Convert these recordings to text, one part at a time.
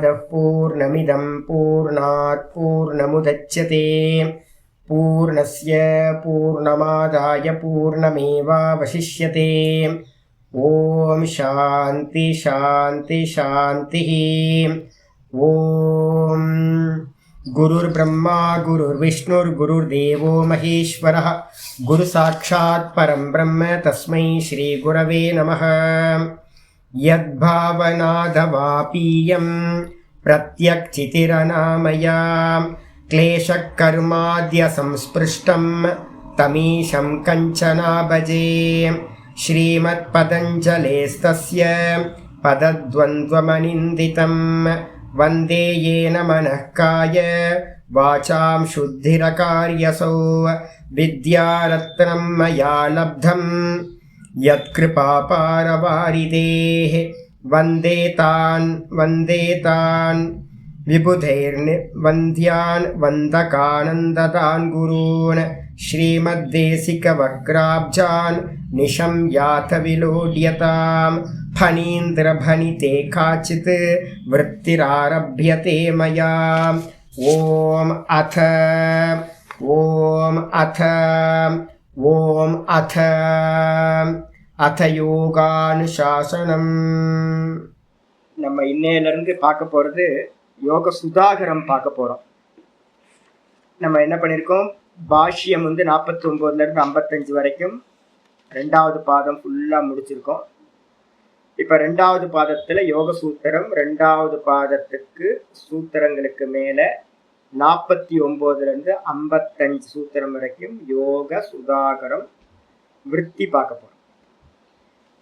पूर्णमादाय पूर्णमिदं पूर्णात् पूर्णमुदच्यते पूर्णस्य पूर्णमादाय पूर्णमेवावशिष्यते। ओम शांति शांति शांति। ओम गुरुर्ब्रह्मा गुरुर्विष्णुर्गुरुर्देवो महेश्वरः गुरु साक्षात् परं ब्रह्म तस्मै श्री गुरवे नमः। यद्भावनादवापीयं प्रत्यक्षितिरनामया क्लेशकर्माद्य संस्पृष्टं तमीशं कंचना भजे। श्रीमत्पतञ्जलेस्तस्य पदद्वन्द्वमनिन्दितं वन्दे येन मनः काय वाचां शुद्धिरकार्यसौ। विद्यारत्नं मया लब्धं यत्कृपापारवारिदेः वन्दे तान् विबुधैर्वन्द्यान् वन्दकानन्ददान् गुरून् श्रीमद्देशिकवक्राब्जान् निशम्याथ विलोड्यतां फणीन्द्रभणिते काचित् वृत्तिरारभ्यते मया। ॐ अथ யோகானுசாசனம். நம்ம இன்னையிலிருந்து பார்க்க போகிறது யோக சுதாகரம் பார்க்க போகிறோம். நம்ம என்ன பண்ணியிருக்கோம், பாஷ்யம் 49லேருந்து 55 வரைக்கும் 2வது பாதம் ஃபுல்லாக முடிச்சிருக்கோம். இப்போ 2வது பாதத்தில் யோக சூத்திரம், 2வது பாதத்துக்கு சூத்திரங்களுக்கு மேலே 49லேருந்து 55 சூத்திரம் வரைக்கும் யோக சுதாகரம் விருத்தி பார்க்க போகிறோம்.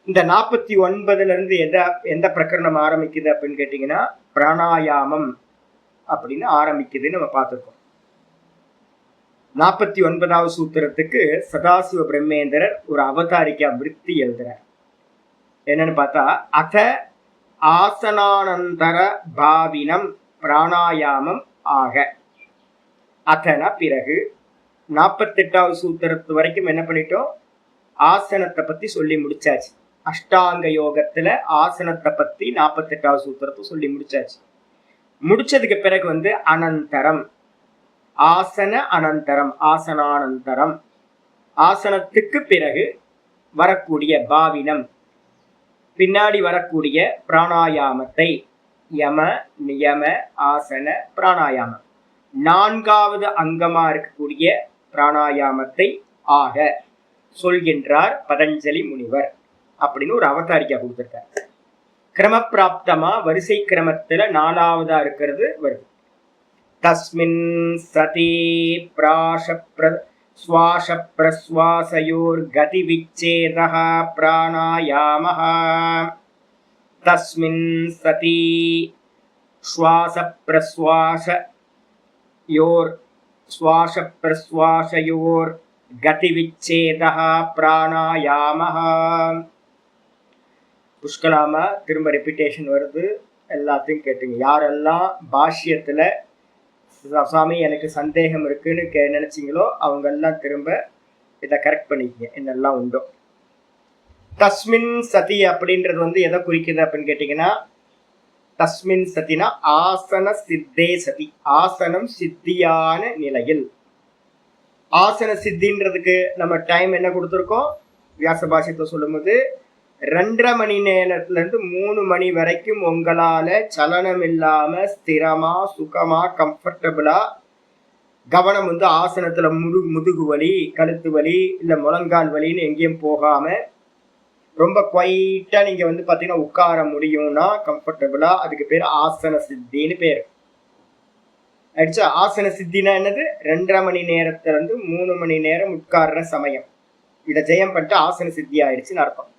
இந்த 49லேருந்து எந்த பிரகரணம் ஆரம்பிக்குது அப்படின்னு கேட்டிங்கன்னா பிராணாயாமம் அப்படின்னு ஆரம்பிக்குதுன்னு நம்ம பார்த்துருக்கோம். 49வது சூத்திரத்துக்கு சதாசிவ பிரம்மேந்திரர் ஒரு அவதாரிக்கா விருத்தி எழுதுறார். என்னன்னு பார்த்தா அத ஆசனானந்தர பாவினம் பிராணாயாமம் ஆக. அதனா பிறகு 48வது சூத்திரத்து வரைக்கும் என்ன பண்ணிட்டோம், ஆசனத்தை பத்தி சொல்லி முடிச்சாச்சு. அஷ்டாங்க யோகத்துல ஆசனத்தை பத்தி 48வது சூத்திரத்தை சொல்லி முடிச்சாச்சு. முடிச்சதுக்கு பிறகு அனந்தரம், ஆசன அனந்தரம், ஆசனானந்தரம், ஆசனத்துக்கு பிறகு வரக்கூடிய பாவினம், பின்னாடி வரக்கூடிய பிராணாயாமத்தை, யம நியம ஆசன பிராணாயாமம், 4வது அங்கமா இருக்கக்கூடிய பிராணாயாமத்தை ஆக சொல்கின்றார் பதஞ்சலி முனிவர் அப்படின்னு ஒரு அவதாரிக்கா கொடுத்திருக்கார். கிரமப்பிராப்தமா வரிசை கிரமத்துல 4வதா இருக்கிறது வருது. தஸ்மின் சதி சுவாச பிரஸ்வாசயோர் கதி விச்சேதः பிராணாயாமः. தஸ்மின் சதி சுவாச பிரஸ்வாசயோர் கதி விச்சேதः பிராணாயாமः. புஷ்கலாமா திரும்ப ரெப்பிட்டேஷன் வருது, எல்லாத்தையும் கேட்டுங்க. யாரெல்லாம் பாஷ்யத்துல சாமி எனக்கு சந்தேகம் இருக்குன்னு நினைச்சிங்களோ அவங்க எல்லாம் திரும்ப இதை கரெக்ட் பண்ணிக்கங்க, என்னெல்லாம் உண்டோ. தஸ்மின் சதி அப்படின்றது எதை குறிக்குது அப்படின்னு கேட்டீங்கன்னா, தஸ்மின் சதினா ஆசன சித்தே சதி, ஆசனம் சித்தியான நிலையில். ஆசன சித்தின்றதுக்கு நம்ம டைம் என்ன கொடுத்துருக்கோம், வியாச பாஷ்யத்தை சொல்லும்போது 2.5 மணி நேரத்துலேருந்து 3 மணி வரைக்கும் உங்களால் சலனம் இல்லாமல் ஸ்திரமா சுகமா கம்ஃபர்டபுளா கவனம் ஆசனத்தில் முதுகு வலி, கழுத்து வலி, இல்லை முழங்கால் வலின்னு எங்கேயும் போகாமல் ரொம்ப குவைட்டாக நீங்கள் பார்த்தீங்கன்னா உட்கார முடியும்னா கம்ஃபர்டபுளா, அதுக்கு பேர் ஆசன சித்தின்னு பேர் ஆயிடுச்சா. ஆசன சித்தினா என்னது, 2.5 மணி நேரத்துலேருந்து 3 மணி நேரம் உட்கார்ற சமயம். இதை ஜெயம் பண்ணிட்டு ஆசன சித்தி ஆயிடுச்சுன்னு அர்த்தம்.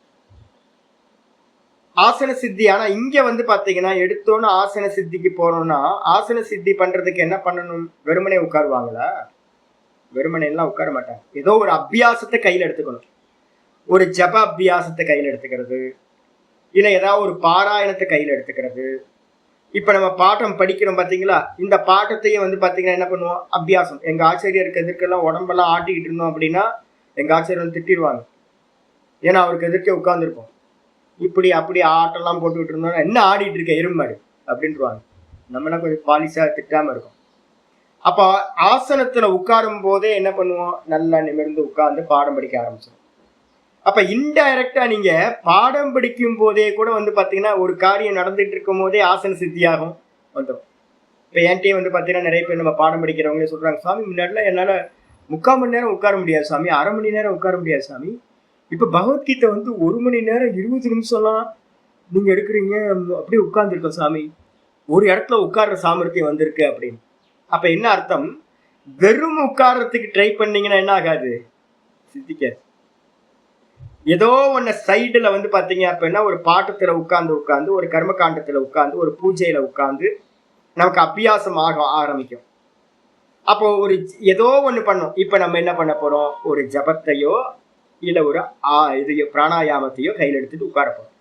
ஆசன சித்தி. ஆனா இங்க பாத்தீங்கன்னா எடுத்தோன்னு ஆசன சித்திக்கு போறோம்னா, ஆசன சித்தி பண்றதுக்கு என்ன பண்ணணும், வெறுமனே உட்காருவாங்களா? வெறுமனே எல்லாம் உட்கார மாட்டாங்க. ஏதோ ஒரு அபியாசத்தை கையில எடுத்துக்கணும். ஒரு ஜப அபியாசத்தை கையில எடுத்துக்கிறது, இல்ல ஏதாவது ஒரு பாராயணத்தை கையில எடுத்துக்கிறது. இப்ப நம்ம பாட்டம் படிக்கிறோம் பாத்தீங்களா, இந்த பாட்டத்தையும் பாத்தீங்கன்னா என்ன பண்ணுவோம், அபியாசம். எங்க ஆசிரியருக்கு எதிர்க்கெல்லாம் உடம்பெல்லாம் ஆட்டிக்கிட்டு இருந்தோம் அப்படின்னா எங்க ஆசிரியர் திட்டிடுவாங்க. ஏன்னா அவருக்கு எதிர்க்க உட்கார்ந்துருப்போம். இப்படி அப்படி ஆட்டெல்லாம் போட்டுக்கிட்டு இருந்தோம்னா என்ன ஆடிட்டு இருக்க எருமாடு அப்படின்ட்டுருவாங்க. நம்மளாம் கொஞ்சம் பாலிசா திட்டாம இருக்கும். அப்போ ஆசனத்துல உட்காரும் போதே என்ன பண்ணுவோம், நல்லா நிமிர்ந்து உட்கார்ந்து பாடம் படிக்க ஆரம்பிச்சிடும். அப்ப இன்டைரக்டா நீங்க பாடம் படிக்கும் போதே கூட வந்து பாத்தீங்கன்னா ஒரு காரியம் நடந்துட்டு இருக்கும் போதே ஆசன சித்தியாகும் வந்துடும். இப்ப என்கிட்டயே வந்து பாத்தீங்கன்னா நிறைய பேர் நம்ம பாடம் படிக்கிறவங்களே சொல்றாங்க, சாமி முன்னாடிலாம் என்னால 3/4 மணி நேரம் உட்கார முடியாது சாமி, 1/2 மணி நேரம் உட்கார முடியாது சாமி, இப்ப பகவத்கீதை வந்து 1 மணி நேரம் 20 நிமிஷம்லாம் நீங்க எடுக்கிறீங்க, அப்படியே உட்கார்ந்துருக்கோம் சாமி, ஒரு இடத்துல உட்கார்ற சாமர்த்தியம் வந்திருக்கு அப்படின்னு. அப்ப என்ன அர்த்தம், வெறும் உட்கார்றதுக்கு ட்ரை பண்ணீங்கன்னா என்ன ஆகாது, சித்திக்காது. ஏதோ ஒன்ன சைடுல வந்து பாத்தீங்க அப்படின்னா ஒரு பாட்டத்துல உட்கார்ந்து ஒரு கர்மகாண்டத்துல உட்கார்ந்து ஒரு பூஜையில உட்கார்ந்து நமக்கு அபியாசம் ஆரம்பிக்கும். அப்போ ஒரு ஏதோ ஒண்ணு பண்ணும். இப்ப நம்ம என்ன பண்ண போறோம், ஒரு ஜபத்தையோ இல்ல ஒரு இதையோ பிராணாயாமத்தையோ கையில் எடுத்துட்டு உட்கார போறோம்.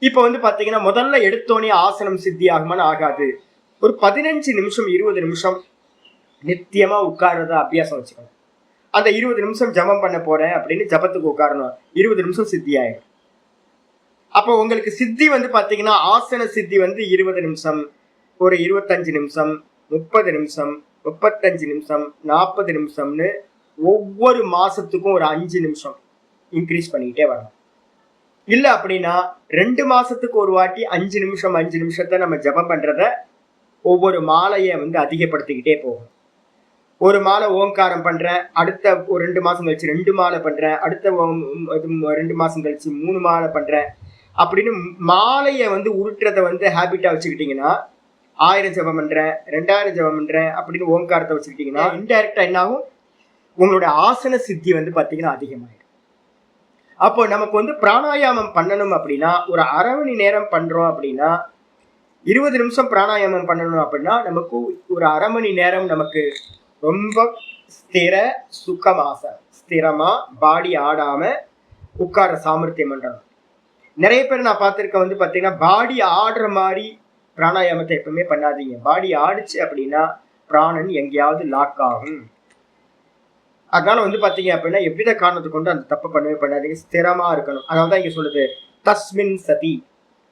இப்ப வந்து பாத்தீங்கன்னா முதல்ல எடுத்தோடனே ஆசனம் சித்தி ஆகுமான்னு ஆகாது. ஒரு 15 நிமிஷம் 20 நிமிஷம் நித்தியமா உட்கார்றத அபியாசம் வச்சுக்கணும். அந்த 20 நிமிஷம் ஜபம் பண்ண போறேன் அப்படின்னு ஜபத்துக்கு உட்காரணும், 20 நிமிஷம் சித்தி ஆயிடும். அப்போ உங்களுக்கு சித்தி வந்து பாத்தீங்கன்னா ஆசன சித்தி வந்து 20 நிமிஷம், ஒரு 25 நிமிஷம், 30 நிமிஷம், 35 நிமிஷம், 40 நிமிஷம்னு ஒவ்வொரு மாசத்துக்கும் ஒரு 5 நிமிஷம் இன்க்ரீஸ் பண்ணிக்கிட்டே வரணும். இல்ல அப்படின்னா 2 மாசத்துக்கு ஒரு வாட்டி 5 நிமிஷம் 5 நிமிஷத்தை நம்ம ஜபம் பண்றத ஒவ்வொரு மாலையை வந்து அதிகப்படுத்திக்கிட்டே போகும். ஒரு மாலை ஓங்காரம் பண்றேன், அடுத்த ஒரு 2 மாசம் கழிச்சு 2 மாலை பண்றேன், அடுத்த 2 மாசம் கழிச்சு 3 மாலை பண்றேன் அப்படின்னு மாலையை வந்து உருட்டுறத வந்து ஹேபிட்டா வச்சுக்கிட்டீங்கன்னா 1000 ஜபம் பண்றேன், 2000 ஜபம் பண்றேன் அப்படின்னு ஓங்காரத்தை வச்சுக்கிட்டீங்கன்னா இன்டைரக்டா என்ன ஆகும், உங்களுடைய ஆசன சித்தி வந்து பாத்தீங்கன்னா அதிகமாயிடும். அப்போ நமக்கு வந்து பிராணாயாமம் பண்ணணும் அப்படின்னா ஒரு 1/2 மணி நேரம் பண்றோம் அப்படின்னா 20 நிமிஷம் பிராணாயாமம் பண்ணணும் அப்படின்னா நமக்கு ஒரு 1/2 மணி நேரம் நமக்கு ரொம்ப சுகமாச ஸ்திரமா பாடி ஆடாம உட்கார சாமர்த்தியம் பண்றணும். நிறைய பேர் நான் பார்த்திருக்கேன் வந்து பாத்தீங்கன்னா பாடி ஆடுற மாதிரி பிராணாயாமத்தை எப்பவுமே பண்ணாதீங்க. பாடி ஆடிச்சு அப்படின்னா பிராணன் எங்கேயாவது லாக் ஆகும். அதனால வந்து பாத்தீங்க அப்படின்னா எவ்வித காரணத்தை கொண்டு அந்த தப்பு பண்ணவே பண்ணாதீங்க, ஸ்திரமா இருக்கணும். அதனாலதான் இங்க சொல்லுது தஸ்மின் சதி.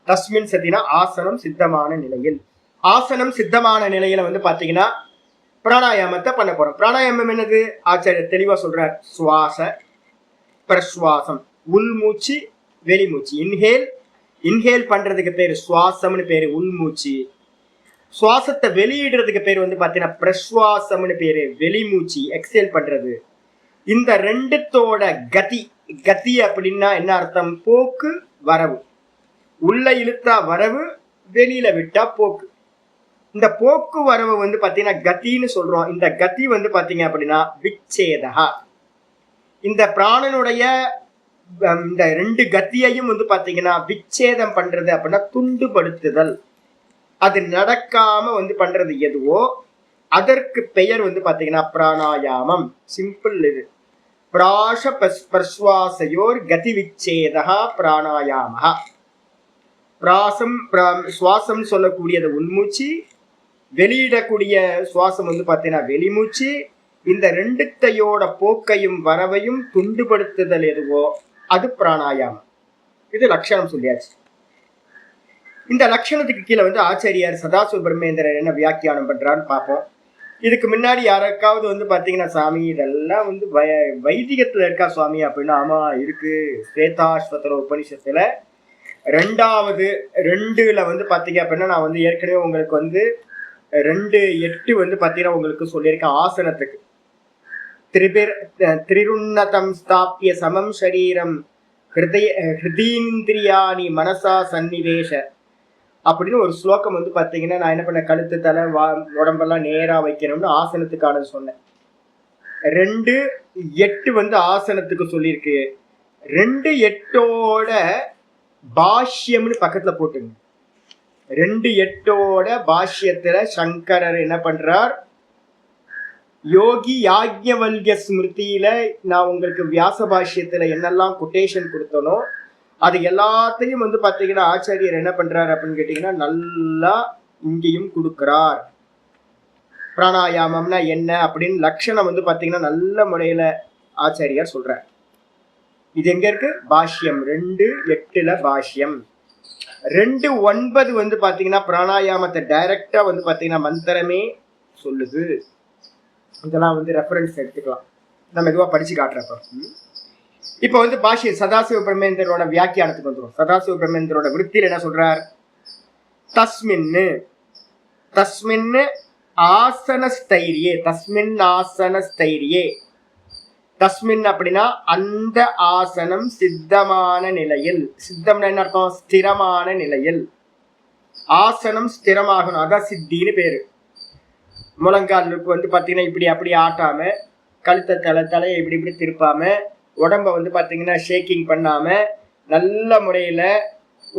தஸ்மின் சதினா ஆசனம் சித்தமான நிலையில். ஆசனம் சித்தமான நிலையில வந்து பாத்தீங்கன்னா பிராணாயாமத்தை பண்ண போறோம். பிராணாயாமம் என்னது, ஆச்சாரியர் தெளிவா சொல்றார், சுவாச பிரஸ்வாசம், உள்மூச்சு வெளிமூச்சு. இன்ஹேல் பண்றதுக்கு பேரு சுவாசம்னு பேரு உள்மூச்சு, சுவாசத்தை வெளியிடுறதுக்கு பேர் வந்து பாத்தீங்கன்னா பிரஸ்வாசம்னு பேரு வெளிமூச்சு, எக்ஸேல் பண்றது. இந்த ரெண்டுத்தோட கதி அப்படின்னா என்ன அர்த்தம், போக்கு வரவு. உள்ள இழுத்தா வரவு, வெளியில விட்டா போக்கு. இந்த போக்கு வரவு வந்து பாத்தீங்கன்னா கத்தின்னு சொல்றோம். இந்த கத்தி வந்து பாத்தீங்க அப்படின்னா விச்சேதா. இந்த பிராணனுடைய இந்த 2 கத்தியையும் வந்து பாத்தீங்கன்னா விச்சேதம் பண்றது அப்படின்னா துண்டுபடுத்துதல். அது நடக்காம வந்து பண்றது எதுவோ அதற்கு பெயர் வந்து பாத்தீங்கன்னா பிராணாயாமம். சிம்பிள் இது. பிராஷ பிரஸ்வாசயோர் கதி விச்சேதா பிராணாயாம. பிராசம் சுவாசம் சொல்லக்கூடியது உள்மூச்சு, வெளியிடக்கூடிய சுவாசம் வந்து பாத்தீங்கன்னா வெளிமூச்சு. இந்த 2த்தையோட போக்கையும் வரவையும் துண்டுபடுத்துதல் எதுவோ அது பிராணாயாமம். இது லட்சணம் சொல்லியாச்சு. இந்த லட்சணத்துக்கு கீழே வந்து ஆச்சாரியார் சதாசிவ பிரம்மேந்திரர் என்ன வியாக்கியானம் பண்றான்னு பார்ப்போம். இதுக்கு முன்னாடி யாருக்காவது வந்து பாத்தீங்கன்னா சாமி இதெல்லாம் வந்து வைதிகத்துல இருக்கா சுவாமி அப்படின்னா, ஆமா இருக்கு. ஸ்வேதாஸ்வதர உபனிஷத்துல 2வது 2ல வந்து பாத்தீங்க அப்படின்னா நான் வந்து ஏற்கனவே உங்களுக்கு வந்து 2:8 வந்து பாத்தீங்கன்னா உங்களுக்கு சொல்லியிருக்கேன். ஆசனத்துக்கு திரிருன்னதம் ஸ்தாபிய சமம் சரீரம் ஹிருதீந்திரியாணி மனசா சன்னிவேஷ அப்படின்னு ஒரு ஸ்லோகம் வந்து பாத்தீங்கன்னா நான் என்ன பண்ண, கழுத்து தலை உடம்பெல்லாம் நேரா வைக்கணும்னு ஆசனத்துக்கானது சொன்னேன். 2:8 வந்து ஆசனத்துக்கு சொல்லியிருக்கு. 2:8ஓட பாஷ்யம்னு பக்கத்துல போட்டுங்க. 2:8ஓட பாஷ்யத்துல சங்கரர் என்ன பண்றார், யோகி யாக்ஞவல்ய ஸ்மிருதியில நான் உங்களுக்கு வியாச பாஷ்யத்துல என்னெல்லாம் கொட்டேஷன் கொடுத்தனோ அது எல்லாத்தையும் வந்து பாத்தீங்கன்னா ஆச்சாரியர் என்ன பண்றாரு அப்படின்னு கேட்டீங்கன்னா நல்லா இங்கேயும் கொடுக்கிறார். பிராணாயாமம்னா என்ன அப்படின்னு லட்சணம் வந்து பாத்தீங்கன்னா நல்ல முறையில ஆச்சாரியார் சொல்றார். இது எங்க இருக்கு, பாஷ்யம் 2:8 பாஷ்யம். 2:9 வந்து பாத்தீங்கன்னா பிராணாயாமத்தை டைரக்டா வந்து பாத்தீங்கன்னா மந்திரமே சொல்லுது. இதெல்லாம் வந்து ரெஃபரன்ஸ் எடுத்துக்கலாம். நம்ம மெதுவா படிச்சு காட்டுறப்ப. இப்ப வந்து பாஷ்ய சதாசிவ பிரம்மேந்திரோட வியாக்கியானத்துக்கு வந்துடும். சதாசிவ பிரம்மேந்திரோட விருத்தியில் என்ன சொல்றார்? தஸ்மின்னு தஸ்மின்னு ஆசனஸ்தைரியே, தஸ்மின் ஆசனஸ்தைரியே. தஸ்மின் அப்படின்னா அந்த ஆசனம் சித்தமான நிலையில். சித்தம்னா என்ன அர்த்தம்? ஸ்திரமான நிலையில். ஆசனம் ஸ்திரமாகணும், அதான் சித்தின்னு பேரு. முழங்காலுக்கு வந்து பாத்தீங்கன்னா இப்படி அப்படி ஆட்டாம, கழுத்தை தலையை இப்படி இப்படி திருப்பாம, உடம்ப வந்து பாத்தீங்கன்னா ஷேக்கிங் பண்ணாம, நல்ல முறையில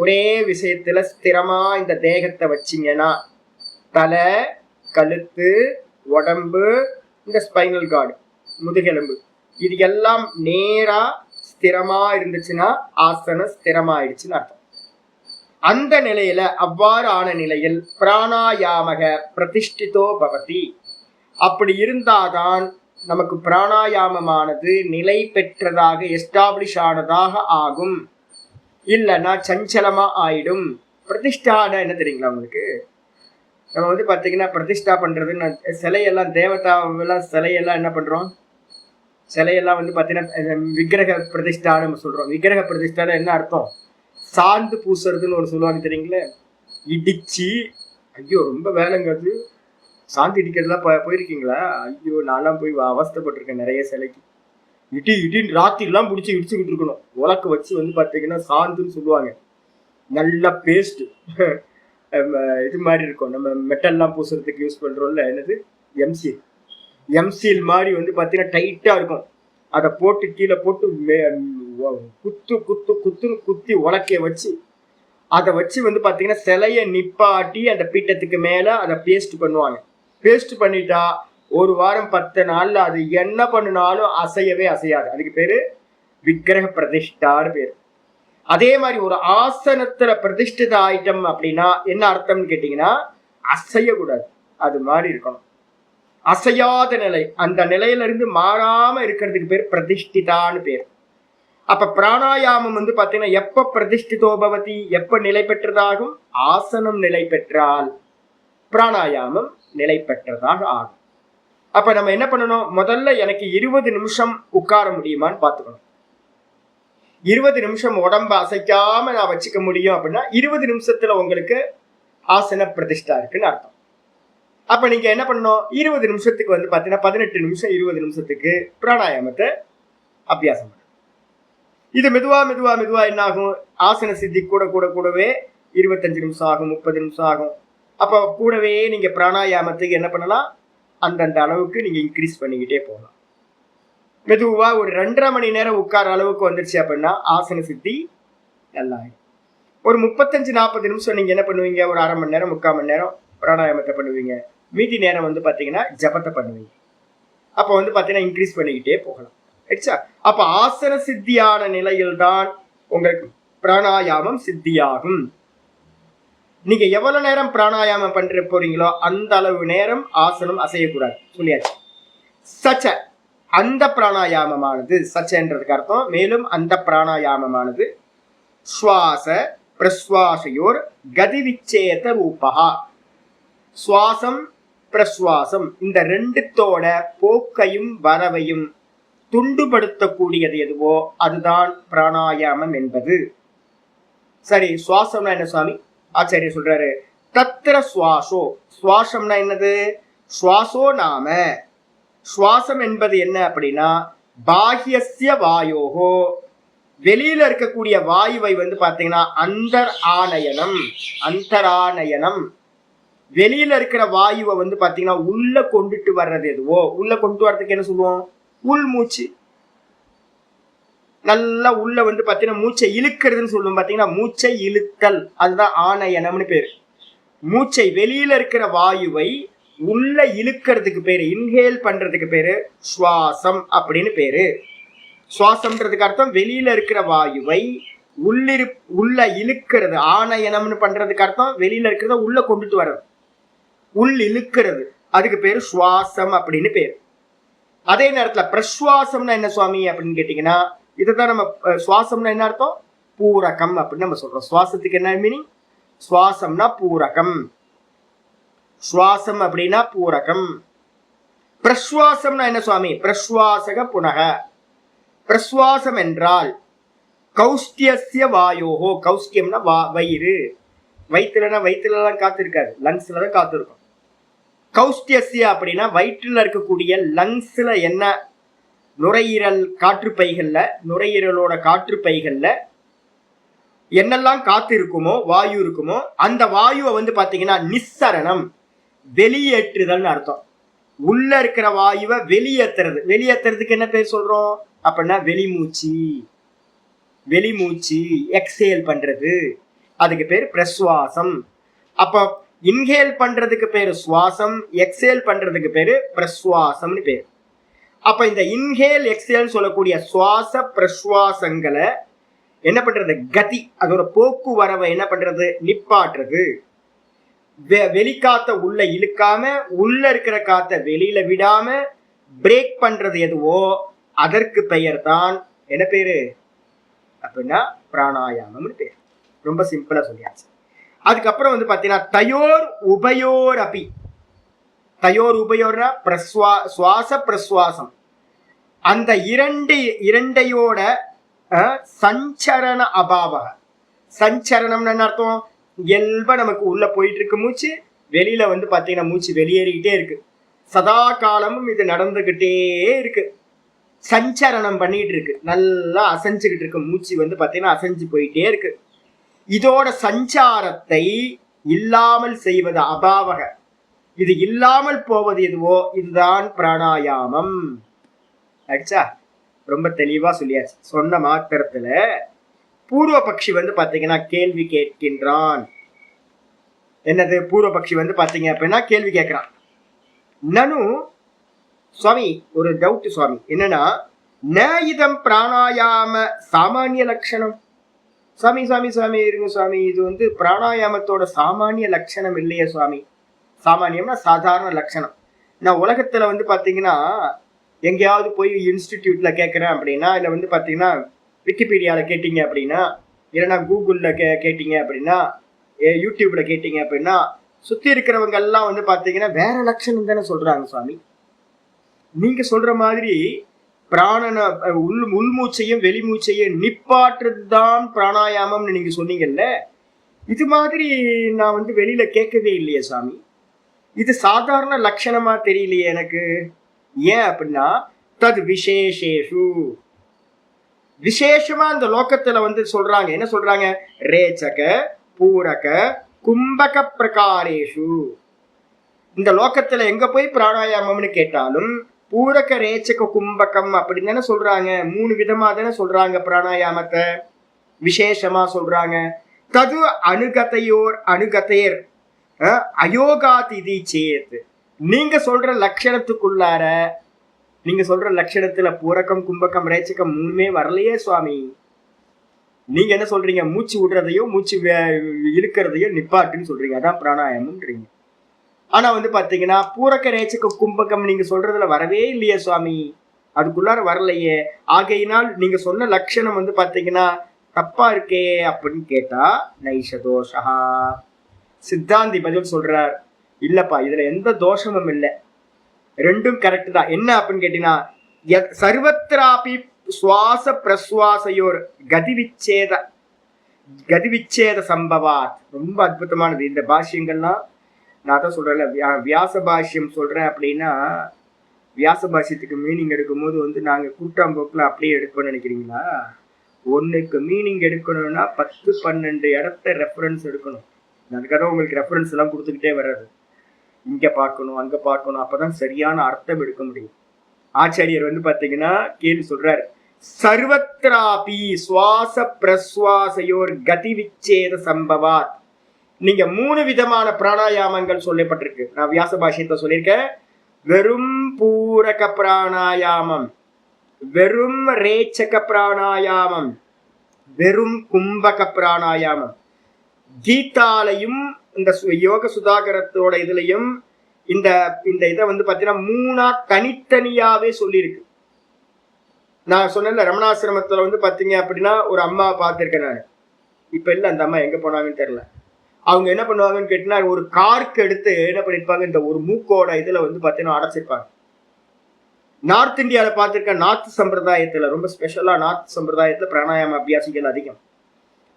ஒரே விஷயத்துல ஸ்திரமா இந்த தேகத்தை வச்சிங்கன்னா, தலை, கழுத்து, உடம்பு, இந்த ஸ்பைனல் கார்டு, முதுகெலும்பு, இது எல்லாம் நேரா ஸ்திரமா இருந்துச்சுன்னா ஆசனம் ஸ்திரமாயிடுச்சுன்னு அர்த்தம். அந்த நிலையில, அவ்வாறு ஆன நிலையில் பிராணாயாமக பிரதிஷ்டிதோ பவதி. அப்படி இருந்தாதான் நமக்கு பிராணாயாமமானது நிலை பெற்றதாக, எஸ்டாப்ளிஷ் ஆனதாக ஆகும். இல்லைன்னா சஞ்சலமா ஆயிடும். பிரதிஷ்டான என்ன தெரியுங்களா உங்களுக்கு? நம்ம வந்து பாத்தீங்கன்னா பிரதிஷ்டா பண்றதுன்னு சிலையெல்லாம், தேவதாவெல்லாம் சிலையெல்லாம் என்ன பண்றோம்? சிலையெல்லாம் வந்து பாத்தீங்கன்னா விக்கிரக பிரதிஷ்டான்னு நம்ம சொல்றோம். விக்கிரக பிரதிஷ்டான என்ன அர்த்தம்? சாந்து பூசுறதுன்னு ஒரு சொல்லுவாங்க தெரியுங்களே. இடிச்சு, ஐயோ ரொம்ப வேலைங்கிறது. சாந்து இடிக்கிறதுலாம் போயிருக்கீங்களா? ஐயோ நான்லாம் போய் அவஸ்தைப்பட்டிருக்கேன் நிறைய சிலைக்கு. இடின்னு ராத்திரிலாம் பிடிச்சி இடிச்சுக்கிட்டு இருக்கணும். உலக்கு வச்சு வந்து பாத்தீங்கன்னா சாந்துன்னு சொல்லுவாங்க. நல்ல பேஸ்ட் இது மாதிரி இருக்கும். நம்ம மெட்டல்லாம் பூசுறதுக்கு யூஸ் பண்றோம்ல, என்னது எம்சில் மாதிரி வந்து பாத்தீங்கன்னா டைட்டா இருக்கும். அதை போட்டு கீழே போட்டு குத்துன்னு குத்தி உலக்கைய வச்சு, அதை வச்சு வந்து பாத்தீங்கன்னா சிலைய நிப்பாட்டி அந்த பீட்டத்துக்கு மேல அதை பேஸ்ட் பண்ணுவாங்க. பேஸ்ட் பண்ணிட்டா 1 வாரம் 10 நாள்ல அது என்ன பண்ணினாலும் அசையவே அசையாது. அதுக்கு பேரு விக்கிரக பிரதிஷ்டான்னு பேரு. அதே மாதிரி ஒரு ஆசனத்துல பிரதிஷ்டித ஆயிட்டம் அப்படின்னா என்ன அர்த்தம்னு கேட்டீங்கன்னா, அசையக்கூடாது, அது மாதிரி இருக்கணும். அசையாத நிலை, அந்த நிலையில இருந்து மாறாம இருக்கிறதுக்கு பேர் பிரதிஷ்டிதான்னு பேர். அப்ப பிராணாயாமம் வந்து பாத்தீங்கன்னா எப்ப பிரதிஷ்டிதோபவதி, எப்ப நிலை பெற்றதாகும்? ஆசனம் நிலை பெற்றால் பிராணாயாமம் நிலை பெற்றதாக ஆகும். அப்ப நம்ம என்ன பண்ணணும்? முதல்ல எனக்கு 20 நிமிஷம் உட்கார முடியுமான்னு பாத்துக்கணும். 20 நிமிஷம் உடம்ப அசைக்காம நான் வச்சுக்க முடியும் அப்படின்னா 20 நிமிஷத்துல உங்களுக்கு ஆசன பிரதிஷ்டா இருக்குன்னு அர்த்தம். அப்ப நீங்க என்ன பண்ணணும்? 20 நிமிஷத்துக்கு வந்து பாத்தீங்கன்னா 18 நிமிஷம் 20 நிமிஷத்துக்கு பிராணாயாமத்தை அபியாசம் பண்ணணும். இது மெதுவா மெதுவா மெதுவா என்ன ஆகும்? ஆசன சித்தி கூடவே 25 நிமிஷம் ஆகும், 30 நிமிஷம் ஆகும். அப்ப கூடவே நீங்க பிராணாயாமத்துக்கு என்ன பண்ணலாம்? அந்தந்த அளவுக்கு நீங்க இன்க்ரீஸ் பண்ணிக்கிட்டே போகலாம். மெதுவா ஒரு 2.5 மணி நேரம் உட்கார அளவுக்கு வந்துருச்சு அப்படின்னா ஆசன சித்தி நல்லா ஆகும். ஒரு 35-40 நிமிஷம் நீங்க என்ன பண்ணுவீங்க? ஒரு 1/2 மணி நேரம் 3/4 மணி நேரம் பிராணாயாமத்தை பண்ணுவீங்க. மீதி நேரம் வந்து பாத்தீங்கன்னா ஜபத்தை பண்ணுவீங்க. அப்ப வந்து பாத்தீங்கன்னா இன்க்ரீஸ் பண்ணிக்கிட்டே போகலாம். அப்ப ஆசன சித்தியான நிலையில் தான் உங்களுக்கு பிராணாயாமம் சித்தியாகும். நீங்க எவ்வளவு நேரம் பிராணாயாமம் பண்ற போறீங்களோ அந்த அளவு நேரம் ஆசனம் அசையக்கூடாது சொல்லியாச்சு. சச்ச அந்த பிராணாயாமமானது, சச்சன்றதுக்கு அர்த்தம் மேலும் அந்த பிராணாயாமமானது சுவாச பிரஸ்வாசையோர் கதிவிச்சேத ரூபா. சுவாசம் பிரஸ்வாசம் இந்த ரெண்டுத்தோட போக்கையும் வரவையும் துண்டுபடுத்தக்கூடியது எதுவோ அதுதான் பிராணாயாமம் என்பது. சரி, சுவாசம்னா என்ன சுவாமி? ஆச்சாரியர் சொல்றாரு, தத்திர சுவாசோ. சுவாசம்னா என்னது? சுவாசோ நாம, சுவாசம் என்பது என்ன அப்படின்னா பாஹ்யஸ்ய வாயோகோ, வெளியில இருக்கக்கூடிய வாயுவை வந்து பாத்தீங்கன்னா அந்தரானயனம். வெளியில இருக்கிற வாயுவை வந்து பாத்தீங்கன்னா உள்ள கொண்டுட்டு வர்றது எதுவோ, உள்ள கொண்டு வர்றதுக்கு என்ன சொல்லுவோம்? உள் மூச்சு. நல்லா உள்ள வந்து பாத்தீங்கன்னா மூச்சை இழுக்கிறதுன்னு சொல்லுவோம். பாத்தீங்கன்னா மூச்சை இழுத்தல், அதுதான் ஆனயனம்னு பேரு. மூச்சை வெளியில இருக்கிற வாயுவை உள்ள இழுக்கிறதுக்கு பேரு, இன்ஹேல் பண்றதுக்கு பேரு சுவாசம் அப்படின்னு பேரு. சுவாசம்ன்றதுக்கு அர்த்தம் வெளியில இருக்கிற வாயுவை உள்ள இழுக்கிறது. ஆனயனம்னு பண்றதுக்கு அர்த்தம் வெளியில இருக்கிறத உள்ள கொண்டுட்டு வர்றது, உள் இழுக்கிறது. அதுக்கு பேரு சுவாசம் அப்படின்னு பேரு. அதே நேரத்துல பிரஸ்வாசம்னா என்ன சுவாமி அப்படின்னு கேட்டீங்கன்னா, இதுதான் நம்ம சுவாசம்னா என்ன அர்த்தம்? பூரகம் அப்படின்னு நம்ம சொல்றோம். சுவாசத்துக்கு என்ன மீனிங்? சுவாசம்னா பூரகம், சுவாசம் அப்படின்னா பூரகம். பிரஸ்வாசம்னா என்ன சுவாமி? பிரஸ்வாசக புனக. பிரஸ்வாசம் என்றால் கௌஷ்டியஸ்ய வாயோஹோ. கௌஷ்டியம்னா வயிறு. வயிற்றுலலாம் காத்து இருக்காது, லங்ஸ்ல தான் காத்து இருக்கும். கௌஷ்டியஸ்ய அப்படின்னா வயிற்றுல இருக்கக்கூடிய லங்ஸ்ல என்ன, நுரையீரல் காற்றுப்பைகள்ல, நுரையீரலோட காற்றுப்பைகள்ல என்னெல்லாம் காத்து இருக்குமோ, வாயு இருக்குமோ, அந்த வாயுவை வந்து பாத்தீங்கன்னா நிஸ்ஸரணம், வெளியேற்றுதல்னு அர்த்தம். உள்ள இருக்கிற வாயுவை வெளியேற்றுறது. வெளியேற்றுறதுக்கு என்ன பேர் சொல்றோம் அப்படின்னா வெளிமூச்சு. வெளிமூச்சு எக்ஸேல் பண்றது, அதுக்கு பேர் பிரஸ்வாசம். அப்ப இன்ஹேல் பண்றதுக்கு பேரு சுவாசம், எக்ஸேல் பண்றதுக்கு பேரு பிரஸ்வாசம்னு பேர். அப்ப இந்த இன்ஹேல் எக்ஸேல் சொல்லக்கூடிய சுவாச பிரஸ்வாசங்களை என்ன பண்றது? கதி, அதோட போக்குவரவை என்ன பண்றது? நிப்பாட்டுறது. வெளிக்காத்த உள்ள இழுக்காம, உள்ள இருக்கிற காத்த வெளியில விடாம பிரேக் பண்றது எதுவோ அதற்கு பெயர் தான் என்ன பேரு அப்படின்னா பிராணாயாமம்னு பேர். ரொம்ப சிம்பிளா சொல்லியாச்சு. அதுக்கப்புறம் வந்து பாத்தீங்கன்னா தயோர் உபயோர் அபி. தயோர் உபயோர்னா சுவாச பிரஸ்வாசம். அந்த இரண்டையோட சஞ்சரண அபாவ. சஞ்சரணம்னு என்ன அர்த்தம்? இயல்பா நமக்கு உள்ள போயிட்டு இருக்கு மூச்சு, வெளியில வந்து பாத்தீங்கன்னா மூச்சு வெளியேறிக்கிட்டே இருக்கு. சதா காலமும் இது நடந்துகிட்டே இருக்கு, சஞ்சரணம் பண்ணிட்டு இருக்கு, நல்லா அசைஞ்சுக்கிட்டு இருக்கு. மூச்சு வந்து பாத்தீங்கன்னா அசைஞ்சு போயிட்டே இருக்கு. இதோட சஞ்சாரத்தை இல்லாமல் செய்வது அபாவக. இது இல்லாமல் போவது எதுவோ இதுதான் பிராணாயாமம். ஆச்சா? ரொம்ப தெளிவா சொல்லியாச்சு. சொன்ன மாத்திரத்துல பூர்வ பக்ஷி வந்து பாத்தீங்கன்னா கேள்வி கேட்கின்றான். என்னது? பூர்வ பக்ஷி வந்து பாத்தீங்க அப்படின்னா கேள்வி கேட்கிறான். நனு சுவாமி, ஒரு டவுட் சுவாமி, என்னன்னா ந இதம் பிராணாயாம சாமானிய லட்சணம். சுவாமி சுவாமி சுவாமி இருங்க சுவாமி, இது வந்து பிராணாயாமத்தோட சாமானிய லட்சணம் இல்லையே சுவாமி. சாமானியம்னா சாதாரண லட்சணம். நான் உலகத்துல வந்து பாத்தீங்கன்னா எங்கேயாவது போய் இன்ஸ்டிடியூட்ல கேட்குறேன் அப்படின்னா, இல்லை வந்து பார்த்தீங்கன்னா விக்கிபீடியாவில் கேட்டீங்க அப்படின்னா, இல்லைன்னா கூகுளில் கேட்டீங்க அப்படின்னா, யூடியூப்ல கேட்டீங்க அப்படின்னா, சுற்றி இருக்கிறவங்க எல்லாம் வந்து பார்த்தீங்கன்னா வேற லட்சணம் தானே சொல்றாங்க சுவாமி. நீங்க சொல்ற மாதிரி பிராணன உள்மூச்சையும் வெளிமூச்சையும் நிப்பாற்றுறது தான் பிராணாயாமம்னு நீங்க சொன்னீங்கல்ல, இது மாதிரி நான் வந்து வெளியில கேட்கவே இல்லையே சுவாமி. இது சாதாரண லட்சணமா தெரியலையே எனக்கு. ஏன் அப்படின்னா தது விசேஷேஷு, விசேஷமா இந்த லோகத்துல வந்து சொல்றாங்க. என்ன சொல்றாங்க? ரேச்சக பூரக கும்பக பிரகாரேஷு. இந்த லோகத்துல எங்க போய் பிராணாயாமம்னு கேட்டாலும் பூரக ரேச்சக கும்பகம் அப்படின்னு தானே சொல்றாங்க. 3 விதமா தானே சொல்றாங்க பிராணாயாமத்தை, விசேஷமா சொல்றாங்க. தது அனுகதையோர் அனுகதையர் அயோகாதிதி சேத். நீங்க சொல்ற லட்சணத்துக்குள்ளார, நீங்க சொல்ற லட்சணத்துல பூரகம் கும்பகம் ரேச்சகம் 3மே வரலையே சுவாமி. நீங்க என்ன சொல்றீங்க? மூச்சு விடுறதையோ மூச்சு இழுக்கிறதையோ நிப்பாட்டுன்னு சொல்றீங்க, அதான் பிராணாயாமம்ன்றீங்க. ஆனா வந்து பாத்தீங்கன்னா பூரக ரேச்சக கும்பகம் நீங்க சொல்றதுல வரவே இல்லையே சுவாமி, அதுக்குள்ளார வரலையே. ஆகையினால் நீங்க சொன்ன லட்சணம் வந்து பாத்தீங்கன்னா தப்பா இருக்கே அப்படின்னு கேட்டா நைஷதோஷா. சித்தாந்தி பதில் சொல்றார், இல்லப்பா இதுல எந்த தோஷமும் இல்லை, ரெண்டும் கரெக்ட் தான். என்ன அப்படின்னு கேட்டீங்கன்னா சர்வத்ராபி சுவாச பிரஸ்வாசையோர் கதிவிச்சேத சம்பவாத். ரொம்ப அற்புதமானது இந்த பாஷ்யங்கள்லாம். நான் தான் சொல்றேன்ல, வியாச பாஷ்யம் சொல்றேன் அப்படின்னா, வியாச பாஷ்யத்துக்கு மீனிங் எடுக்கும் போது வந்து நாங்க கூட்டாம்போக்குல அப்படியே எடுப்போம்னு நினைக்கிறீங்களா? ஒன்னுக்கு மீனிங் எடுக்கணும்னா 10-12 இடத்த ரெஃபரன்ஸ் எடுக்கணும். அதுக்காக உங்களுக்கு ரெஃபரன்ஸ் எல்லாம் கொடுத்துக்கிட்டே வர்றது. இங்க பார்க்கணும் அங்க பார்க்கணும், அப்பதான் சரியான அர்த்தம் எடுக்க முடியும். ஆச்சாரியர் வந்து பாத்தீங்கன்னா கேள்வி சொல்றாரு, சர்வத்ராபி சுவாச பிரஸ்வாசையோர் கதி விச்சேத சம்பவாத். நீங்க 3 விதமான பிராணாயாமங்கள் சொல்லப்பட்டிருக்கு. நான் வியாச பாஷ்யத்தை சொல்லியிருக்கேன். வெறும் பூரக பிராணாயாமம், வெறும் ரேச்சக பிராணாயாமம், வெறும் கும்பக பிராணாயாமம். கீதாலையும் இந்த யோக சுதாகரத்தோட இதுலயும் இந்த இதை வந்து பாத்தீங்கன்னா 3ஆ தனித்தனியாவே சொல்லியிருக்கு. நான் சொன்னேன்ல, ரமணாசிரமத்துல வந்து பாத்தீங்க அப்படின்னா ஒரு அம்மா பார்த்திருக்கேன் நான். இப்ப இல்ல, அந்த அம்மா எங்க போனாங்கன்னு தெரியல. அவங்க என்ன பண்ணுவாங்கன்னு கேட்டீங்கன்னா, ஒரு கார்க்கு எடுத்து என்ன பண்ணிருப்பாங்க, இந்த ஒரு மூக்கோட இதுல வந்து பாத்தீங்கன்னா அடைச்சிருப்பாங்க. நார்த் இந்தியாவில பார்த்திருக்க, நார்த் சம்பிரதாயத்துல ரொம்ப ஸ்பெஷலா நார்த் சம்பிரதாயத்துல பிராணாயாம அபியாசிகள் அதிகம்.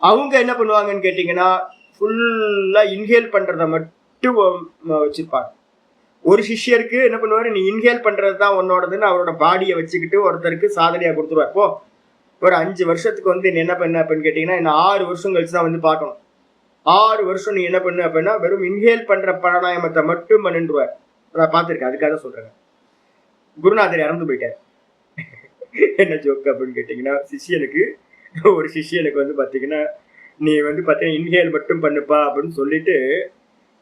அவங்க என்ன பண்ணுவாங்கன்னு கேட்டீங்கன்னா, ஃபுல்லா இன்ஹேல் பண்றதை மட்டும் வச்சிருப்பாங்க. ஒரு சிஷ்யருக்கு என்ன பண்ணுவாரு, நீ இன்ஹேல் பண்றது தான் உன்னோடதுன்னு அவரோட பாடியை வச்சுக்கிட்டு ஒருத்தருக்கு சாதனையா கொடுத்துருவார். போ, ஒரு 5 வருஷத்துக்கு வந்து நீ என்ன பண்ண அப்படின்னு கேட்டீங்கன்னா, இன்னும் 6 வருஷம் கழிச்சு தான் வந்து பார்க்கணும். 6 வருஷம் நீ என்ன பண்ணு அப்படின்னா வெறும் இன்ஹேல் பண்ற பிராணாயாமத்தை மட்டும் பண்ணிடுவார். நான் பார்த்துருக்கேன், அதுக்காக சொல்றேன். குருநாதர் இறந்து போயிட்டார். என்ன ஜோக்கு அப்படின்னு கேட்டீங்கன்னா, ஒரு சிஷியனுக்கு வந்து பாத்தீங்கன்னா, நீ வந்து பாத்தீங்கன்னா இன்ஹேல் மட்டும் பண்ணுப்பா அப்படின்னு சொல்லிட்டு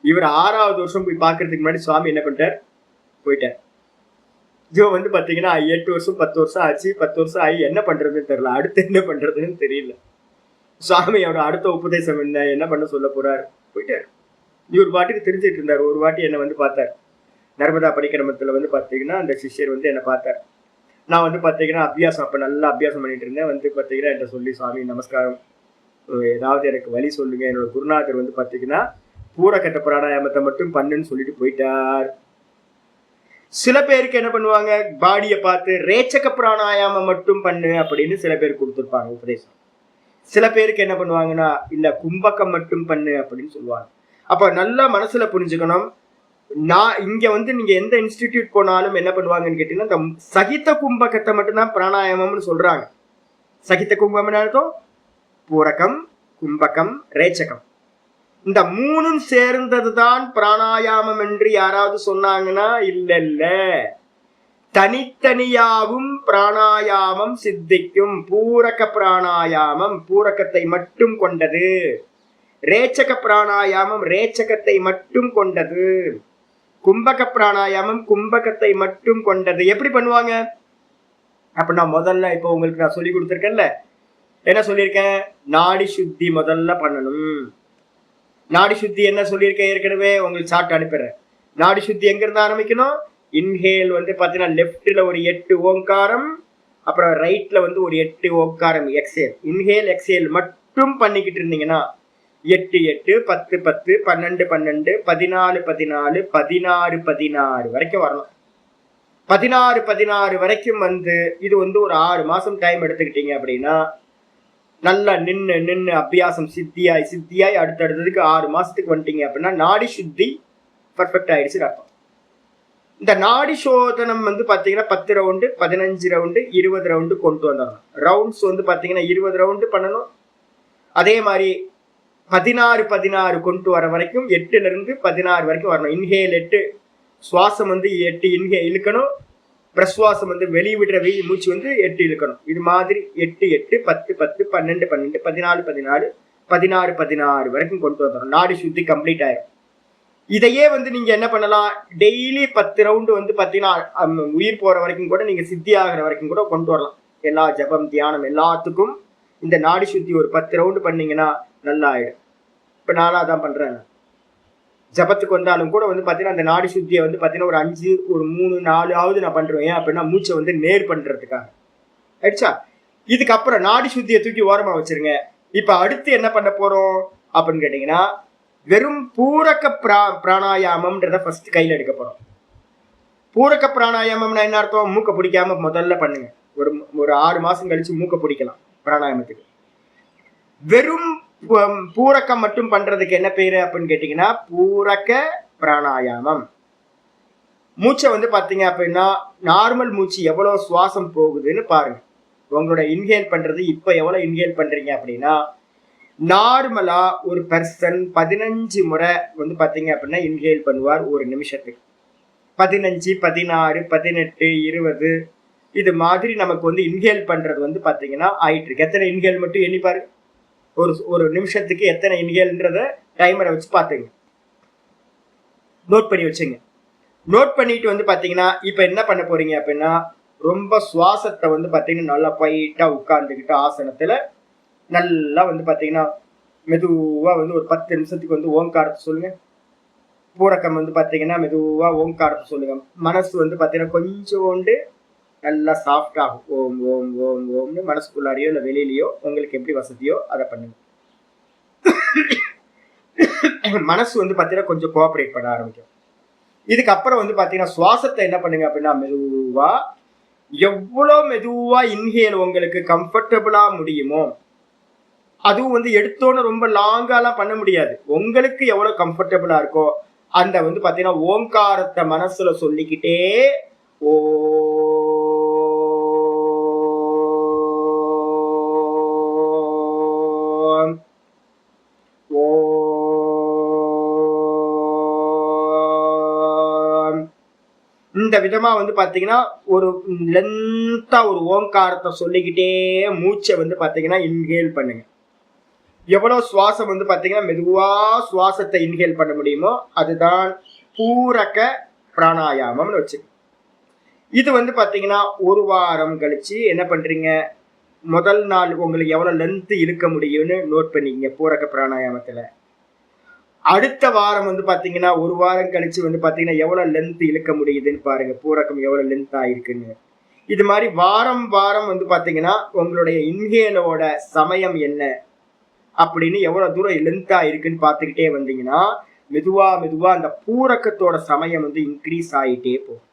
இவர் 6வது வருஷம் போய் பாக்குறதுக்கு முன்னாடி சுவாமி என்ன பண்ணிட்டார், போயிட்டார். ஜோ வந்து பாத்தீங்கன்னா 8 வருஷம் 10 வருஷம் ஆச்சு. 10 வருஷம் ஆகி என்ன பண்றதுன்னு தெரியல, அடுத்து என்ன பண்றதுன்னு தெரியல. சுவாமியோட அடுத்த உபதேசம் என்ன பண்ண சொல்ல போறாரு, போயிட்டார். இவர் பாட்டுக்கு தெரிஞ்சுட்டு இருந்தார். ஒரு வாட்டி என்ன வந்து பார்த்தார், நர்மதா படிக்கிரமத்துல வந்து பாத்தீங்கன்னா அந்த சிஷ்யர் வந்து என்ன பார்த்தார். நான் வந்து பாத்தீங்கன்னா அபியாசம் அப்ப நல்லா அபியாசம் பண்ணிட்டு இருந்தேன். வந்து பாத்தீங்கன்னா என்கிட்ட சொல்லி, சுவாமி நமஸ்காரம், ஏதாவது எனக்கு வழி சொல்லுங்க. என்னோட குருநாதர் வந்து பாத்தீங்கன்னா பூரக்கட்ட பிராணாயாமத்தை மட்டும் பண்ணுன்னு சொல்லிட்டு போயிட்டார். சில பேருக்கு என்ன பண்ணுவாங்க, பாடியை பார்த்து ரேச்சக பிராணாயாமம் மட்டும் பண்ணு அப்படின்னு சில பேர் கொடுத்துருப்பாங்க உபதேசம். சில பேருக்கு என்ன பண்ணுவாங்கன்னா, இல்ல கும்பகம் மட்டும் பண்ணு அப்படின்னு சொல்லுவாங்க. அப்ப நல்லா மனசுல புரிஞ்சுக்கணும், நான் இங்க வந்து நீங்க எந்த இன்ஸ்டிடியூட் போனாலும் என்ன பண்ணுவாங்கன்னு கேட்டீங்கன்னா, இந்த சகித கும்பகத்தை மட்டும்தான் பிராணாயாமம்னு சொல்றாங்க. சகித கும்பகம் அர்த்தம் பூரகம், கும்பகம், ரேச்சகம். இந்த 3ம் சேர்ந்ததுதான் பிராணாயாமம் என்று யாராவது சொன்னாங்கன்னா இல்ல, தனித்தனியாவும் பிராணாயாமம் சித்திக்கும். பூரக பிராணாயாமம் பூரகத்தை மட்டும் கொண்டது, ரேச்சக பிராணாயாமம் ரேச்சகத்தை மட்டும் கொண்டது, கும்பக பிராணாயாமம் கும்பகத்தை மட்டும் கொண்டது. எப்படி பண்ணுவாங்க அப்படின்னா, முதல்ல இப்போ உங்களுக்கு நான் சொல்லி கொடுத்துருக்கேன்ல, என்ன சொல்லியிருக்கேன், நாடி சுத்தி முதல்ல பண்ணணும். நாடி சுத்தி என்ன சொல்லியிருக்கேன் ஏற்கனவே, உங்களுக்கு சாப்பிட்டு அனுப்பிடுறேன். நாடி சுத்தி எங்க இருந்து ஆரம்பிக்கணும், இன்ஹேல் வந்து பாத்தீங்கன்னா லெப்ட்ல ஒரு 8 ஓங்காரம், அப்புறம் ரைட்ல வந்து ஒரு 8 ஓங்காரம் எக்ஸேல். இன்ஹேல் எக்ஸேல் மட்டும் பண்ணிக்கிட்டு இருந்தீங்கன்னா 8 8 10 10 12 12 14 14 16 16 வரைக்கும் வரணும். 16 16 வரைக்கும் வந்து இது வந்து ஒரு 6 மாசம் டைம் எடுத்துக்கிட்டீங்க அப்படின்னா நல்லா நின்று அபியாசம் சித்தியாய் அடுத்தடுத்ததுக்கு 6 மாசத்துக்கு வந்துட்டீங்க அப்படின்னா நாடி சுத்தி பர்ஃபெக்ட் ஆயிடுச்சு அர்த்தம். இந்த நாடி சோதனம் வந்து பாத்தீங்கன்னா 10 ரவுண்டு, 15 ரவுண்டு, 20 ரவுண்டு கொண்டு வந்துடணும். ரவுண்ட்ஸ் வந்து பாத்தீங்கன்னா 20 ரவுண்டு பண்ணணும். அதே மாதிரி 16 16 கொண்டு வர வரைக்கும் 8ல இருந்து 16 வரைக்கும் வரணும். இன்ஹேல் 8, சுவாசம் வந்து 8 இன்ஹேல் இழுக்கணும், பிரஸ்வாசம் வந்து வெளிவிடுற மூச்சு வந்து 8 இழுக்கணும். இது மாதிரி 8 8 10 10 12 12 14 14 16 16 வரைக்கும் கொண்டு வந்துடும். நாடி சுத்தி கம்ப்ளீட் ஆயிடும். இதையே வந்து நீங்க என்ன பண்ணலாம், டெய்லி 10 ரவுண்டு வந்து பாத்தீங்கன்னா உயிர் போற வரைக்கும் கூட, நீங்க சித்தி ஆகிற வரைக்கும் கூட கொண்டு வரலாம். எல்லா ஜபம் தியானம் எல்லாத்துக்கும் இந்த நாடி சுத்தி ஒரு 10 ரவுண்டு பண்ணீங்கன்னா நல்லா ஆயிடும். இப்ப நானும் அதான் பண்றேன். ஜபத்துக்கு வந்தாலும் கூட வந்து பாத்தீங்கன்னா அந்த நாடி சுத்தியை வந்து பாத்தீங்கன்னா ஒரு 5 ஒரு 3 4ஆவது நான் பண்றேன். ஏன் அப்படின்னா மூச்சை வந்து நேர் பண்றதுக்காக ஆயிடுச்சா. இதுக்கப்புறம் நாடி சுத்தியை தூக்கி ஓரமா வச்சிருங்க. இப்ப அடுத்து என்ன பண்ண போறோம் அப்படின்னு கேட்டீங்கன்னா, வெறும் பூரக பிராணாயாமம்ன்றத ஃபர்ஸ்ட் கையில எடுக்க போறோம். பூரக பிராணாயாமம்னா என்ன அர்த்தம், மூக்க பிடிக்காம முதல்ல பண்ணுங்க. ஒரு 6 மாசம் கழிச்சு மூக்க பிடிக்கலாம் பிராணாயாமத்துக்கு. வெறும் பூரக்கம் மட்டும் பண்றதுக்கு என்ன பேரு அப்படின்னு கேட்டீங்கன்னா பூரக பிராணாயாமம். மூச்சை வந்து பாத்தீங்க அப்படின்னா நார்மல் மூச்சு எவ்வளவு சுவாசம் போகுதுன்னு பாருங்க. உங்களோட இன்ஹேல் பண்றது இப்ப எவ்வளவு இன்ஹேல் பண்றீங்க அப்படின்னா, நார்மலா ஒரு பர்சன் 15 முறை வந்து பாத்தீங்க அப்படின்னா இன்ஹேல் பண்ணுவார் ஒரு நிமிஷத்துக்கு. 15 16 18 20 இது மாதிரி நமக்கு வந்து இன்ஹேல் பண்றது வந்து பாத்தீங்கன்னா ஆயிட்டு இருக்கு. எத்தனை இன்ஹேல் மட்டும் எண்ணி பாருங்க. ஒரு நிமிஷத்துக்கு எத்தனை இன்ஹேல்ன்றத டைமரை வச்சு பாத்துங்க, நோட் பண்ணி வச்சுங்க. நோட் பண்ணிட்டு வந்து பாத்தீங்கன்னா இப்ப என்ன பண்ண போறீங்க அப்படின்னா, ரொம்ப சுவாசத்தை வந்து பாத்தீங்கன்னா நல்லா போயிட்டா உட்கார்ந்துக்கிட்டு ஆசனத்துல நல்லா வந்து பாத்தீங்கன்னா மெதுவா வந்து ஒரு 10 நிமிஷத்துக்கு வந்து ஓங்காரத்தை சொல்லுங்க. பூரக்கம் வந்து பாத்தீங்கன்னா மெதுவா ஓங்காரத்தை சொல்லுங்க. மனசு வந்து பாத்தீங்கன்னா கொஞ்சோண்டு நல்லா சாஃப்ட் ஆகும். ஓம் ஓம் ஓம் ஓம்னு மனசுக்குள்ளாரையோ இல்லை வெளியிலையோ உங்களுக்கு எப்படி வசதியோ அதை பண்ணுங்க. மனசு வந்து பாத்தீங்கன்னா கொஞ்சம் கோஆபரேட் பண்ண ஆரம்பிக்கும். இதுக்கப்புறம் வந்து பாத்தீங்கன்னா சுவாசத்தை என்ன பண்ணுங்க அப்படின்னா மெதுவா, எவ்வளவு மெதுவா இன்ஹேல் உங்களுக்கு கம்ஃபர்டபுளா முடியுமோ, அதுவும் வந்து எடுத்தோன்னு ரொம்ப லாங்காலாம் பண்ண முடியாது. உங்களுக்கு எவ்வளவு கம்ஃபர்டபுளா இருக்கோ அந்த வந்து பாத்தீங்கன்னா ஓங்காரத்தை மனசுல சொல்லிக்கிட்டே ஓ இந்த விதமா வந்து பாத்தீங்கன்னா ஒரு லென்த்தா ஒரு ஓங்காரத்தை சொல்லிக்கிட்டே மூச்சை வந்து பாத்தீங்கன்னா இன்ஹேல் பண்ணுங்க. எவ்வளவு சுவாசம் வந்து பாத்தீங்கன்னா மெதுவா சுவாசத்தை இன்ஹேல் பண்ண முடியுமோ அதுதான் பூரக பிராணாயாமம்னு வச்சு. இது வந்து பாத்தீங்கன்னா ஒரு வாரம் கழிச்சு என்ன பண்றீங்க, முதல் நாள் உங்களுக்கு எவ்வளவு லென்த் இழுக்க முடியும்னு நோட் பண்ணிக்கங்க பூரக பிராணாயாமத்துல. அடுத்த வாரம் வந்து பாத்தீங்கன்னா ஒரு வாரம் கழிச்சு வந்து பாத்தீங்கன்னா எவ்வளவு லென்த் இழுக்க முடியுதுன்னு பாருங்க, பூரகம் எவ்வளவு லென்த் ஆயிருக்குன்னு. இது மாதிரி வாரம் வாரம் வந்து பாத்தீங்கன்னா உங்களுடைய இன்ஹேலோட சமயம் என்ன அப்படின்னு எவ்வளவு தூரம் லென்த்தா இருக்குன்னு பாத்துக்கிட்டே வந்தீங்கன்னா மெதுவா மெதுவா அந்த பூரக்கத்தோட சமயம் வந்து இன்க்ரீஸ் ஆகிட்டே போகும்.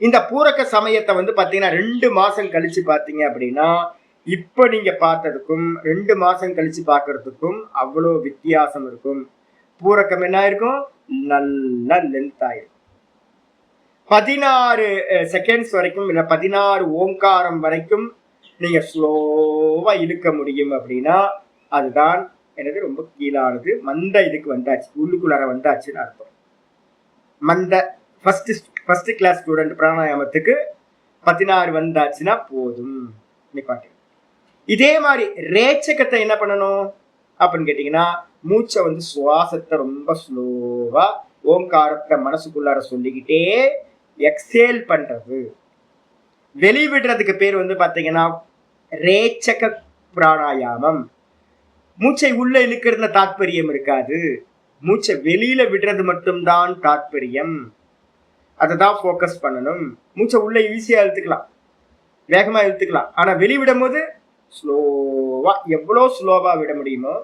இந்த பூரக்க சமயத்தை வந்து பாத்தீங்கன்னா 2 மாசம் கழிச்சு பாத்தீங்க அப்படின்னா இப்ப நீங்க பார்த்ததுக்கும் 2 மாசம் கழிச்சு பாக்குறதுக்கும் அவ்வளவு வித்தியாசம் இருக்கும். பூரக்கம் என்ன இருக்கும், நல்லா லென்த் ஆயிருக்கும். 16 செகண்ட்ஸ் வரைக்கும் இல்ல 16 ஓங்காரம் வரைக்கும் நீங்க ஸ்லோவா இழுக்க முடியும் அப்படின்னா அதுதான் எனக்கு ரொம்ப கீழானது மந்த இதுக்கு வந்தாச்சு, உள்ளுக்குள்ளார வந்தாச்சுன்னு அர்த்தம். மந்த ஃபர்ஸ்ட் கிளாஸ் ஸ்டூடெண்ட் பிராணாயாமத்துக்கு 16 வந்தாச்சுன்னா போதும் நிப்பாட்டு. இதே மாதிரி ரேச்சகத்தை என்ன பண்ணணும் அப்படின்னு கேட்டீங்கன்னா மூச்சை வந்து சுவாசத்தை ரொம்ப ஸ்லோவா ஓங்காரத்தை மனசுக்குள்ளார சொல்லிக்கிட்டே எக்ஸேல் பண்றது. வெளிவிடுறதுக்கு பேர் வந்து பாத்தீங்கன்னா ரேச்சக பிராணாயாமம். மூச்சை உள்ள இழுக்கிறதுல தாற்பயம் இருக்காது, மூச்சை வெளியில விடுறது மட்டும்தான் தாற்பயம். அதைதான் போக்கஸ் பண்ணணும். மூச்சை உள்ள ஈஸியா இழுத்துக்கலாம், வேகமா இழுத்துக்கலாம், ஆனா வெளிவிடும் போது ஸ்லோவா, எவ்வளவு ஸ்லோவா விட முடியுமோ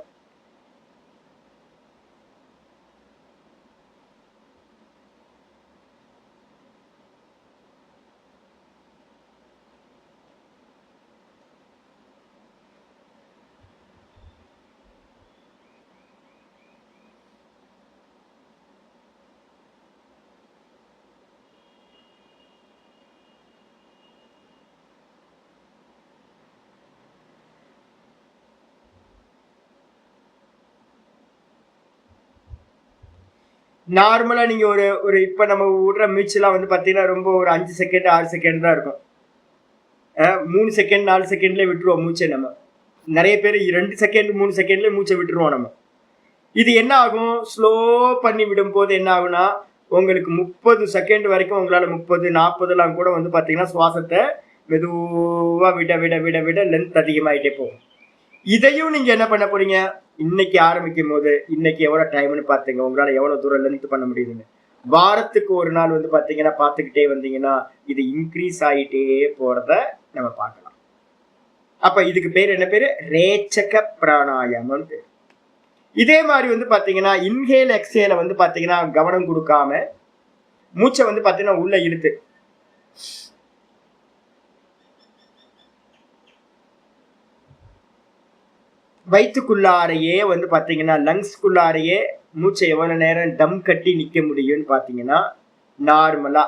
நார்மலா நீங்க ஒரு இப்ப நம்ம விடுற மூச்செல்லாம் வந்து பாத்தீங்கன்னா ரொம்ப ஒரு 5 செகண்ட் 6 செகண்ட் தான் இருக்கும். 3 செகண்ட் 4 செகண்ட்ல விட்டுருவோம் மூச்சை. நம்ம நிறைய பேர் 2 செகண்ட் 3 செகண்ட்ல மூச்சை விட்டுருவோம் நம்ம. இது என்ன ஆகும், ஸ்லோ பண்ணி விடும் போது என்ன ஆகும்னா உங்களுக்கு 30 செகண்ட் வரைக்கும் உங்களால 30 40 கூட வந்து பாத்தீங்கன்னா சுவாசத்தை மெதுவா விட விட விட விட லென்த் அதிகமாயிட்டே போகும். இதையும் நீங்க என்ன பண்ண போறீங்க, இன்னைக்கு ஆரம்பிக்கும் போது இன்னைக்கு எவ்வளவு டைம்னு பாத்துங்க, உங்களால எவ்வளவு தூரம் லென்த் பண்ண முடியுதுன்னு. வாரத்துக்கு ஒரு நாள் வந்து பாத்தீங்கன்னா பாத்துக்கிட்டே வந்தீங்கன்னா இது இன்க்ரீஸ் ஆகிட்டே போறத நம்ம பார்க்கலாம். அப்ப இதுக்கு பேர் என்ன பேரு, ரேச்சக பிராணாயாமம் பேரு. இதே மாதிரி வந்து பாத்தீங்கன்னா இன்ஹேல் எக்ஸேல வந்து பாத்தீங்கன்னா கவனம் கொடுக்காம மூச்சை வந்து பாத்தீங்கன்னா உள்ள இழுத்து வயிற்றுக்குள்ளாரையே வந்து பாத்தீங்கன்னா லங்ஸ்குள்ளாரையே மூச்சை எவ்வளவு நேரம் டம் கட்டி நிக்க முடியும்னு பாத்தீங்கன்னா நார்மலா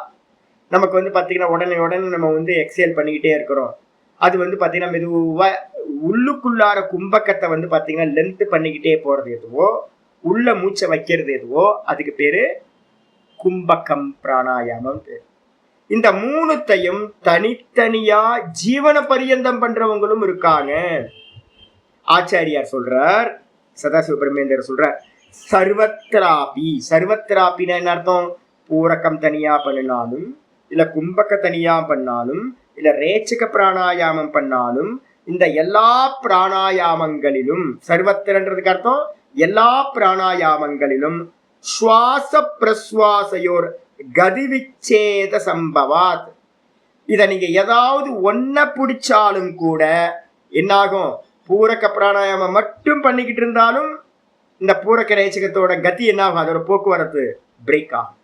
நமக்கு வந்து பாத்தீங்கன்னா உடனே நம்ம வந்து எக்ஸேல் பண்ணிக்கிட்டே இருக்கிறோம். அது வந்து பாத்தீங்கன்னா மெதுவா உள்ளுக்குள்ளார கும்பக்கத்தை வந்து பாத்தீங்கன்னா லென்த் பண்ணிக்கிட்டே போறது எதுவோ, உள்ள மூச்சை வைக்கிறது எதுவோ அதுக்கு பேரு கும்பகம் பிராணாயாமம் பேரு. இந்த 3த்தையும் தனித்தனியா ஜீவன பரியந்தம் பண்றவங்களும் இருக்காங்க. ஆச்சாரியார் சொல்றார், சதாசிவ பிரம்மேந்திரர் சொல்றார், சர்வத்திராபின்னா என்ன அர்த்தம், பூரக்கம் தனியா பண்ணினாலும் இல்ல கும்பக்க தனியா பண்ணாலும் இல்ல ரேச்சக பிராணாயாமம் பண்ணாலும் இந்த எல்லா பிராணாயாமங்களிலும், சர்வத்திரன்றதுக்கு அர்த்தம் எல்லா பிராணாயாமங்களிலும் சுவாச பிரஸ்வாசையோர் கதிவிச்சேத சம்பவாத். இத நீங்க ஏதாவது ஒன்ன பிடிச்சாலும் கூட என்னாகும், பூரக பிராணாயாமம் மட்டும் பண்ணிக்கிட்டு இருந்தாலும் இந்த பூரக ரேச்சகத்தோட கதி என்ன ஆகும்? அதோட போக்குவரத்து பிரேக் ஆகும்.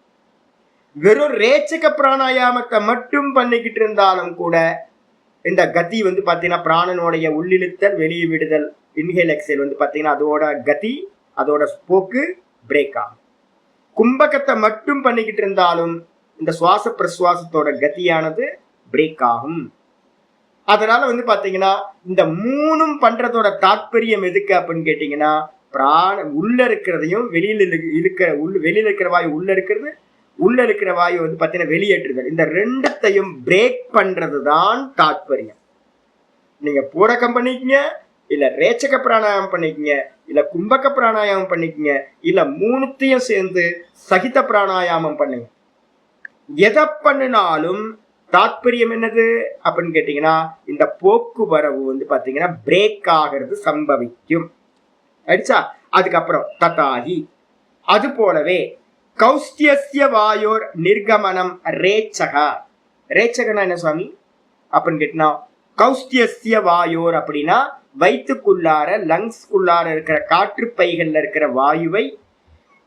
வெறும் ரேச்சக பிராணாயாமத்தை மட்டும் பண்ணிக்கிட்டு இருந்தாலும் கூட இந்த கதி வந்து பார்த்தீங்கன்னா பிராணனுடைய உள்ளிழுத்தல் வெளியே விடுதல் இன்ஹேல் எக்ஸேல் வந்து பார்த்தீங்கன்னா அதோட கதி அதோட போக்கு பிரேக் ஆகும். கும்பகத்தை மட்டும் பண்ணிக்கிட்டு இருந்தாலும் இந்த சுவாச பிரசுவாசத்தோட கதியானது பிரேக் ஆகும். அதனால வந்து பாத்தீங்கன்னா இந்த மூணும் பண்றதோட தாற்பயம் எதுக்கு அப்படின்னு கேட்டீங்கன்னா, உள்ள இருக்கிறதையும் வெளியில இருக்கிற வாயு உள்ள இருக்கிறது, உள்ள இருக்கிற வாயு வந்து பாத்தீங்கன்னா வெளியேற்றுதல், இந்த ரெண்டுத்தையும் பிரேக் பண்றதுதான் தாற்பயம். நீங்க பூரகம் பண்ணிக்கங்க, இல்ல ரேச்சக பிராணாயாமம் பண்ணிக்கங்க, இல்ல கும்பக பிராணாயாமம் பண்ணிக்கங்க, இல்ல மூணுத்தையும் சேர்ந்து சகித பிராணாயாமம் பண்ணுங்க. எதை பண்ணினாலும் தாற்பயம் என்னது அப்படின்னு கேட்டீங்கன்னா, இந்த போக்குவரவு வந்து பாத்தீங்கன்னா பிரேக் ஆகிறது சம்பவிக்கும். அடிச்சா அதுக்கப்புறம் ததாகி அது போலவே கௌஸ்தியஸ்ய வாயோர் நிர்கமனம் ரேச்சகா. ரேச்சகனா என்ன சுவாமி அப்படின்னு கேட்டீங்கன்னா, கௌஸ்தியஸ்ய வாயோர் அப்படின்னா வயிற்றுக்குள்ளார லங்ஸ்குள்ளார இருக்கிற காற்று பைகள்ல இருக்கிற வாயுவை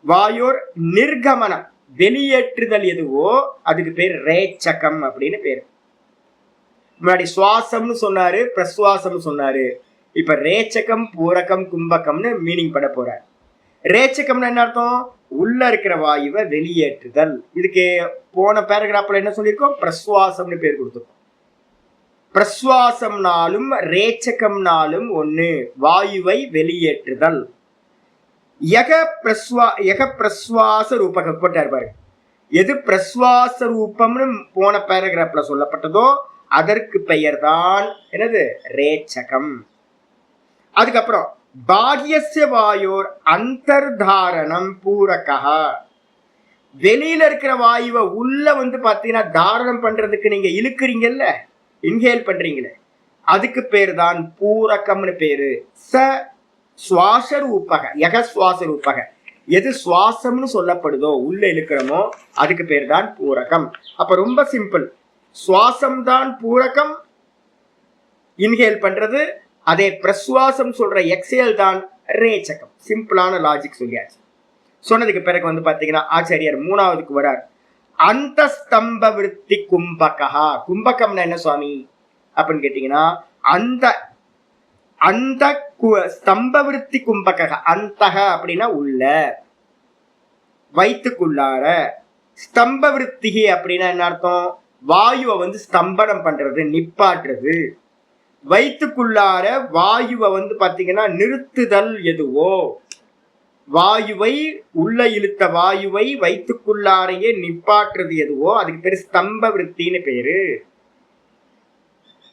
வாயோர் நிர்கமனம் வெளியேற்றுதல் எதுவோ அதுக்கு பேர் ரேச்சகம் அப்படின்னு பேரு. முன்னாடி சுவாசம்னு சொன்னாரு, பிரசுவாசம்னு சொன்னாரு. இப்ப ரேச்சகம் பூரகம் கும்பகம்னு மீனிங் பண்ண போறார். ரேச்சகம்னு என்ன அர்த்தம்? உள்ள இருக்கிற வாயுவை வெளியேற்றுதல். இதுக்கு போன பேராகிராஃப்ல என்ன சொல்லியிருக்கோம்? பிரசுவாசம்னு பேர் கொடுத்துருக்கோம். பிரசுவாசம்னாலும் ரேச்சகம்னாலும் ஒண்ணு, வாயுவை வெளியேற்றுதல். யக பிரஸ்வாச ரூபகம் போட்டார் பாரு. எது பிரஸ்வாச ரூபம்னு போன பேராகிராஃப்ல சொல்லப்பட்டதோ அதற்கு பெயர் தான் என்னது? ரேச்சகம். அதுக்கப்புறம் பாக்யஸ்ய வாயோர் அந்தர்தாரணம் பூரகா. வெளியில இருக்கிற வாயுவை உள்ள வந்து பாத்தீங்கன்னா தாரணம் பண்றதுக்கு நீங்க இழுக்கிறீங்கல்ல, இன்ஹேல் பண்றீங்களே, அதுக்கு பேர் தான் பூரகம்னு பேரு. சுவாச ரூபக யக சுவாச ரூபக. எது சுவாசம்னு சொல்லப்படுதோ உள்ள இழுக்கிறோமோ அதுக்கு பேர் தான் பூரகம். அப்ப ரொம்ப சிம்பிள், சுவாசம் தான் பூரகம் இன்ஹேல் பண்றது, அதே பிரசுவாசம் சொல்ற எக்ஸேல் தான் ரேச்சகம். சிம்பிளான லாஜிக் சொல்லியாச்சு. சொன்னதுக்கு பிறகு வந்து பாத்தீங்கன்னா ஆச்சாரியர் மூணாவதுக்கு வரார். அந்த ஸ்தம்ப விருத்தி கும்பகா. கும்பகம்னா என்ன சுவாமி அப்படின்னு கேட்டீங்கன்னா, அந்த அந்த ஸ்தம்ப விருத்தி கும்பக. அந்தக அப்படின்னா உள்ள வயிற்றுக்குள்ளார. ஸ்தம்ப விருத்திகி அப்படின்னா என்ன அர்த்தம்? வாயுவை வந்து ஸ்தம்பனம் பண்றது, நிப்பாட்டுறது. வயிற்றுக்குள்ளார வாயுவை வந்து பாத்தீங்கன்னா நிறுத்துதல் எதுவோ, வாயுவை உள்ள இழுத்த வாயுவை வயிற்றுக்குள்ளாரையே நிப்பாட்டுறது எதுவோ அதுக்கு பேரு ஸ்தம்ப விருத்தின்னு பேரு.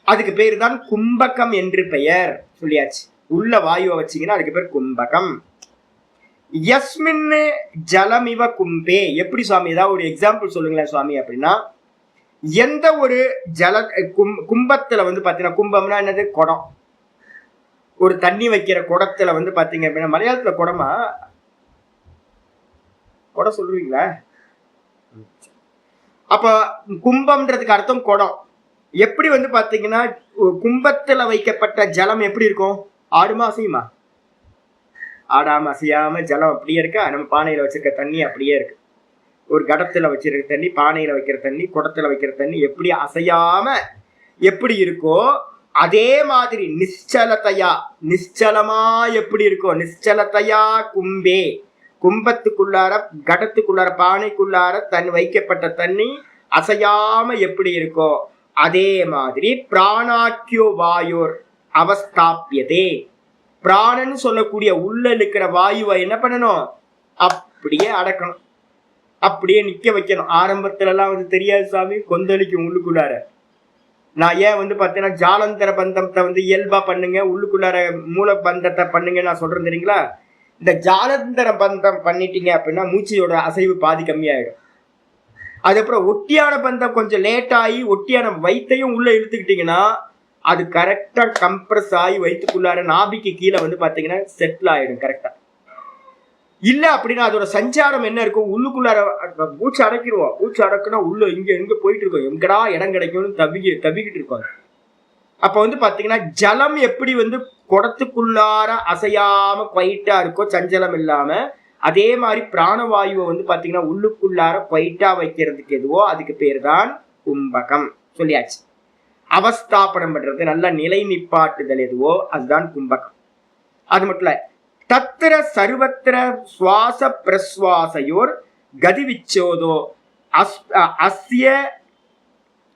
அதுக்கு பேரு தான் கும்பகம் என்று பெயர். சொல்லியாச்சு. உள்ள வாயுவை வச்சீங்கன்னா அதுக்கு பேர் கும்பகம். யஸ்மின் ஜலமிவ கும்பே. எப்படி சுவாமி? ஏதாவது ஒரு எக்ஸாம்பிள் சொல்லுங்களேன் சுவாமி அப்படின்னா, எந்த ஒரு கும்பத்துல வந்து பாத்தீங்கன்னா, கும்பம்னா என்னது? குடம். ஒரு தண்ணி வைக்கிற குடத்துல வந்து பாத்தீங்க அப்படின்னா, மலையாளத்துல குடமா குடம் சொல்லுவீங்களா? அப்ப கும்பம்ன்றதுக்கு அர்த்தம் குடம். எப்படி வந்து பாத்தீங்கன்னா கும்பத்துல வைக்கப்பட்ட ஜலம் எப்படி இருக்கும்? ஆடுமா அசையுமா? ஆடாம அசையாம ஜலம் அப்படியே இருக்கா? நம்ம பானையில வச்சிருக்க தண்ணி அப்படியே இருக்கு. ஒரு கடத்துல வச்சிருக்க தண்ணி, பானையில வைக்கிற தண்ணி, குடத்துல வைக்கிற தண்ணி எப்படி அசையாம எப்படி இருக்கோ அதே மாதிரி நிச்சலத்தையா, நிச்சலமா எப்படி இருக்கோ, நிச்சலத்தையா கும்பே. கும்பத்துக்குள்ளார கடத்துக்குள்ளார பானைக்குள்ளார வைக்கப்பட்ட தண்ணி அசையாம எப்படி இருக்கோ அதே மாதிரி பிராணாக்கியோ வாயோர் அவஸ்தாபியதே. பிராணன்னு சொல்லக்கூடிய உள்ள இருக்கிற வாயுவை என்ன பண்ணணும்? அப்படியே அடக்கணும், அப்படியே நிக்க வைக்கணும். ஆரம்பத்துல எல்லாம் வந்து தெரியாது சாமி, கொந்தளிக்கும் உள்ளுக்குள்ளார. நான் ஏன் வந்து பார்த்தீங்கன்னா ஜாலந்தர பந்தத்தை வந்து இயல்பா பண்ணுங்க, உள்ளுக்குள்ளார மூல பந்தத்தை பண்ணுங்க நான் சொல்றேன் தெரியுங்களா? இந்த ஜாலந்தர பந்தம் பண்ணிட்டீங்க அப்படின்னா மூச்சையோட அசைவு பாதி கம்மியாயிடும். அதுக்கப்புறம் ஒட்டியான பந்தம் கொஞ்சம் லேட் ஆகி ஒட்டியான வயிற்றையும் உள்ள இழுத்துக்கிட்டீங்கன்னா அது கரெக்டா கம்ப்ரஸ் ஆகி வயிற்றுக்குள்ளார நாபிக்கு கீழே வந்து பாத்தீங்கன்னா செட்டில் ஆயிடும் கரெக்டா. இல்ல அப்படின்னா அதோட சஞ்சாரம் என்ன இருக்கும்? உள்ளுக்குள்ளார மூச்சு அடக்கிடுவோம். மூச்சு அடக்குனா உள்ள இங்க எங்க போயிட்டு இருக்கோம், எங்கடா இடம் கிடைக்கும்னு தவிக்கிட்டு இருக்கோம். அப்ப வந்து பாத்தீங்கன்னா ஜலம் எப்படி வந்து குடத்துக்குள்ளார அசையாம குவைட்டா இருக்கோ, சஞ்சலம் இல்லாம, அதே மாதிரி பிராணவாயுவை வந்து பாத்தீங்கன்னா உள்ளுக்குள்ளார குவைட்டா வைக்கிறதுக்கு எதுவோ அதுக்கு பேர் தான் கும்பகம். சொல்லியாச்சு. அவஸ்தாபனம் பண்றது, நல்ல நிலை நிப்பாட்டுதல் எதுவோ அதுதான் கும்பகம். அது மட்டும் இல்ல, தத்திர சர்வத்திர சுவாச பிரஸ்வாசயோர் கதிவிச்சோதோ அஸ்ய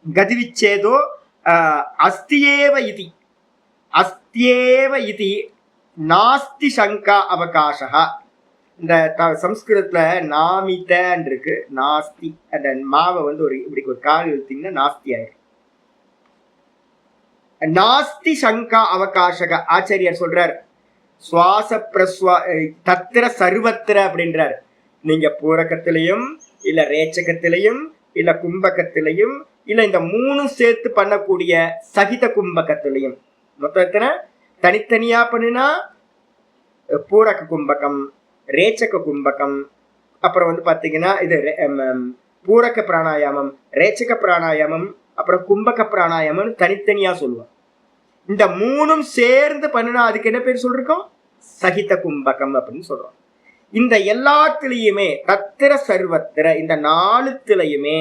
கதிவிச்சேதோ அஸ்தியேவ இதி நாஸ்தி சங்கா அவகாசா. இந்த சம்ஸ்கிருதத்துல நாமிதன் இருக்கு, நாஸ்தி, அந்த மாவை வந்து ஒரு இப்படி ஒரு கால் எழுத்தீங்கன்னா நாஸ்தி ஆயிடும். நாஸ்தி சங்கா அவகாசக. ஆச்சாரியர் சொல்றார், சுவாச பிரஸ்வா தத்திர சர்வத்திர அப்படின்றார். நீங்க பூரகத்திலையும் இல்ல ரேச்சகத்திலையும் இல்ல கும்பகத்திலையும் இல்ல இந்த மூணும் சேர்த்து பண்ணக்கூடிய சகித கும்பகத்திலையும், மொத்தத்தின தனித்தனியா பண்ணினா பூரக கும்பகம், ரேச்சக கும்பகம், அப்புறம் வந்து பாத்தீங்கன்னா இது பூரக பிராணாயாமம், ரேச்சக பிராணாயாமம், அப்புறம் கும்பக பிராணாயாமம் தனித்தனியா சொல்லுவோம். இந்த மூணும் சேர்ந்து பண்ணினா அதுக்கு என்ன பேர் சொல்றோம்? சகித கும்பகம் அப்படின்னு சொல்றோம். இந்த எல்லாத்திலையுமே தத்திர சர்வத்திர இந்த நாலுத்திலையுமே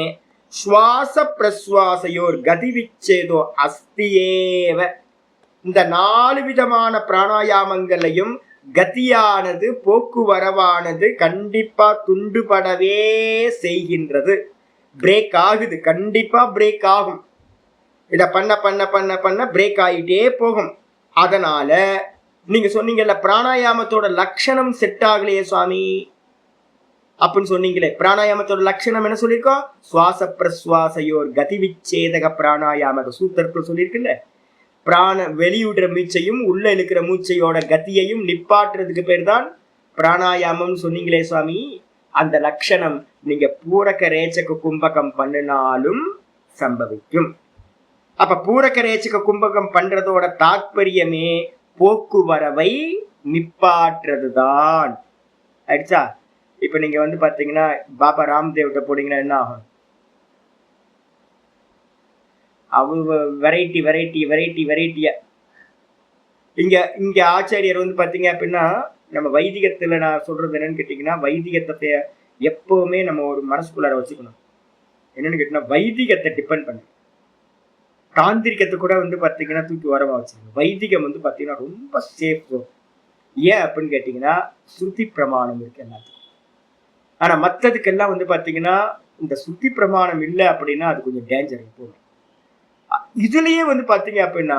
சுவாச பிரஸ்வாசையோர் கதிவிச்சேதோ அஸ்தியேவ, இந்த 4 விதமான பிராணாயாமங்களையும் கதியானது போக்குவரவானது கண்டிப்பா துண்டுபடவே செய்கின்றது. பிரேக் ஆகுது, கண்டிப்பா பிரேக் ஆகும். இத பண்ண பண்ண பண்ண பண்ண பிரேக் ஆகிட்டே போகும். அதனால நீங்க சொன்னீங்கல்ல பிராணாயாமத்தோட லட்சணம் செட் ஆகலையே சுவாமி அப்படின்னு சொன்னீங்களே, பிராணாயாமத்தோட லட்சணம் என்ன சொல்லியிருக்கோம்? சுவாச பிரஸ்வாசையோர் கதிவிச்சேதக பிராணாயாம சூத்திரத்தில் சொல்லியிருக்குல்ல, பிராண வெளியிடுற மூச்சையும் உள்ள இழுக்கிற மூச்சையோட கத்தியையும் நிப்பாட்டுறதுக்கு பேர் தான் பிராணாயாமம் சொன்னீங்களே சுவாமி. அந்த லட்சணம் நீங்க பூரக ரேச்சக கும்பகம் பண்ணினாலும் சம்பவிக்கும். அப்ப பூரக ரேச்சக கும்பகம் பண்றதோட தாற்பயமே போக்குவரவை நிப்பாட்டுறதுதான். ஆயிடுச்சா? இப்ப நீங்க வந்து பாத்தீங்கன்னா பாபா ராம்தேவ்கிட்ட போனீங்கன்னா என்ன ஆகும்? அவங்க வெரைட்டி வெரைட்டி வெரைட்டி வெரைட்டியா இங்க இங்க ஆச்சாரியர் வந்து பாத்தீங்க அப்படின்னா, நம்ம வைதிகத்துல நான் சொல்றது என்னன்னு கேட்டீங்கன்னா, வைதிகத்தை எப்பவுமே நம்ம ஒரு மனசுக்குள்ளார வச்சுக்கணும். என்னன்னு கேட்டீங்கன்னா, வைதிகத்தை டிபெண்ட் பண்ணு. தாந்திரிகத்தை கூட வந்து பாத்தீங்கன்னா தூக்கி வரமா வச்சிருக்கோம். வைதிகம் வந்து பாத்தீங்கன்னா ரொம்ப சேஃப். ஏன் அப்படின்னு கேட்டீங்கன்னா, ஸ்ருதி பிரமாணம் இருக்கு எல்லாத்துக்கும். ஆனா மற்றதுக்கெல்லாம் வந்து பாத்தீங்கன்னா இந்த ஸ்ருதி பிரமாணம் இல்லை அப்படின்னா அது கொஞ்சம் டேஞ்சர். போகும். இதுலயே வந்து பாத்தீங்க அப்படின்னா,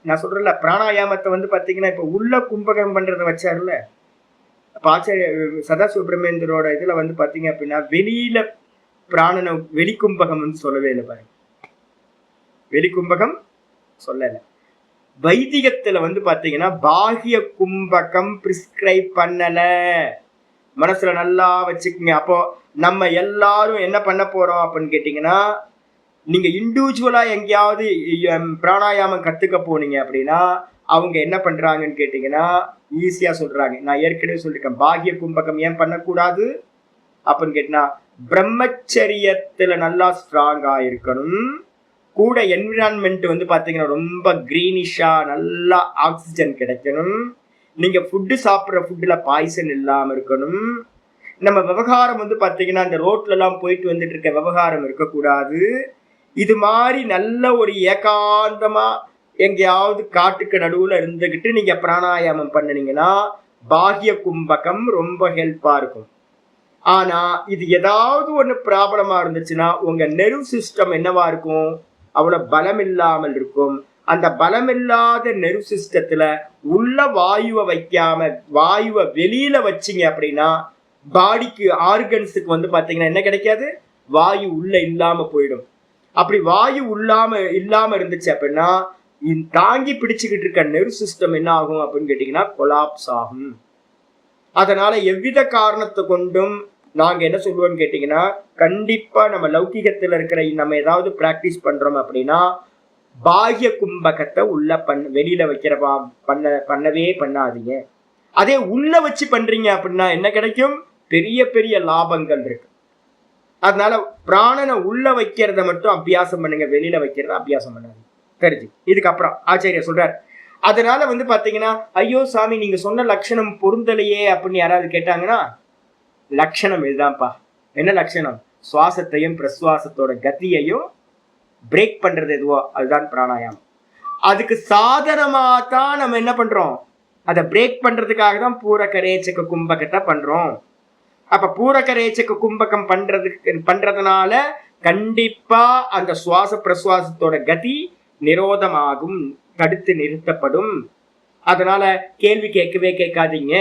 நான் சொல்றேன்ல பிராணாயாமத்தை வந்து பாத்தீங்கன்னா இப்ப உள்ள கும்பகம் பண்றதை வச்சாருல, அப்ப ஆச்சாரிய சதாசிவபிரமேந்தரோட இதுல வந்து பாத்தீங்க அப்படின்னா வெளியில பிராணனை வெளிக்கும்பகம் வந்து சொல்லவே இல்லை பாருங்க. வெளிக்கும்பகம் சொல்லல. வைதிகத்துல வந்து பாத்தீங்கன்னா பாகிய கும்பகம் பிரிஸ்கிரைப் பண்ணல. மனசுல நல்லா வச்சுக்கோங்க. அப்போ நம்ம எல்லாரும் என்ன பண்ண போறோம் அப்படின்னு கேட்டீங்கன்னா, நீங்க இண்டிவிஜுவலா எங்கேயாவது பிராணாயாமம் கத்துக்க போனீங்க அப்படின்னா அவங்க என்ன பண்றாங்கன்னு கேட்டீங்கன்னா ஈஸியா சொல்றாங்க. நான் ஏற்கனவே சொல்லிருக்கேன், பாகிய கும்பகம் ஏன் பண்ணக்கூடாது அப்படின்னு கேட்டீங்கன்னா, பிரம்மச்சரியத்துல நல்லா ஸ்ட்ராங்கா இருக்கணும். கூட என்விரான்மெண்ட் வந்து பாத்தீங்கன்னா ரொம்ப கிரீனிஷா நல்லா ஆக்சிஜன் கிடைக்கணும். நீங்க ஃபுட்டு சாப்பிட்ற ஃபுட்டுல பாய்சன் இல்லாம இருக்கணும். நம்ம விவகாரம் வந்து பாத்தீங்கன்னா இந்த ரோட்ல எல்லாம் போயிட்டு வந்துட்டு இருக்க விவகாரம் இருக்கக்கூடாது. இது மாதிரி நல்ல ஒரு ஏகாந்தமா எங்கேயாவது காட்டுக்கு நடுவுல இருந்துகிட்டு நீங்க பிராணாயாமம் பண்ணினீங்கன்னா பாகிய கும்பகம் ரொம்ப ஹெல்ப்பா இருக்கும். ஆனா இது ஏதாவது ஒண்ணு ப்ராப்ளமா இருந்துச்சுன்னா உங்க நெர்வ் சிஸ்டம் என்னவா இருக்கும்? அவ்வளவு பலம் இல்லாமல் இருக்கும். அந்த பலமில்லாத நெர்வ் சிஸ்டத்துல உள்ள வாயுவை வைக்காம வாயுவை வெளியில வச்சிங்க அப்படின்னா பாடிக்கு ஆர்கன்ஸுக்கு வந்து பாத்தீங்கன்னா என்ன கிடைக்காது? வாயு உள்ள இல்லாம போயிடும். அப்படி வாயு இல்லாம இருந்துச்சு அப்படின்னா தாங்கி பிடிச்சுக்கிட்டு இருக்க நெர்வ் சிஸ்டம் என்ன ஆகும் அப்படின்னு கேட்டீங்கன்னா கொலாப்ஸ் ஆகும். அதனால எவ்வித காரணத்தை கொண்டும் நாங்க என்ன சொல்லுவோம்னு கேட்டீங்கன்னா, கண்டிப்பா நம்ம லௌகிகத்துல இருக்கிற நம்ம ஏதாவது பிராக்டிஸ் பண்றோம் அப்படின்னா பாகிய கும்பகத்தை உள்ள வெளியில வைக்கிற பண்ணவே பண்ணாதீங்க. அதே உள்ள வச்சு பண்றீங்க அப்படின்னா என்ன கிடைக்கும்? பெரிய பெரிய லாபங்கள் இருக்கு. அதனால பிராணனை உள்ள வைக்கிறத மட்டும் அபியாசம் பண்ணுங்க, வெளியில வைக்கிறத அபியாசம் பண்ணாதீங்க. தெரிஞ்சு. இதுக்கப்புறம் ஆச்சாரியர் சொல்றாரு, அதனால வந்து பாத்தீங்கன்னா ஐயோ சாமி நீங்க சொன்ன லட்சணம் பொருந்தலையே அப்படின்னு யாராவது கேட்டாங்கன்னா, லட்சணம் இதுதான்ப்பா. என்ன லட்சணம்? சுவாசத்தையும் பிரசுவாசத்தோட கத்தியையும் பிரேக் பண்றது எதுவோ அதுதான் பிராணாயாமம். அதுக்கு சாதனமா தான் நம்ம என்ன பண்றோம், அதை பிரேக் பண்றதுக்காக தான் பூரக ரேச்சக கும்பகத்தை பண்றோம். அப்ப பூரக ரேச்சக கும்பகம் பண்றதுனால கண்டிப்பா அந்த சுவாச பிரசுவாசத்தோட கதி நிரோதமாகும், தடுத்து நிறுத்தப்படும். அதனால கேள்வி கேட்கவே கேட்காதீங்க,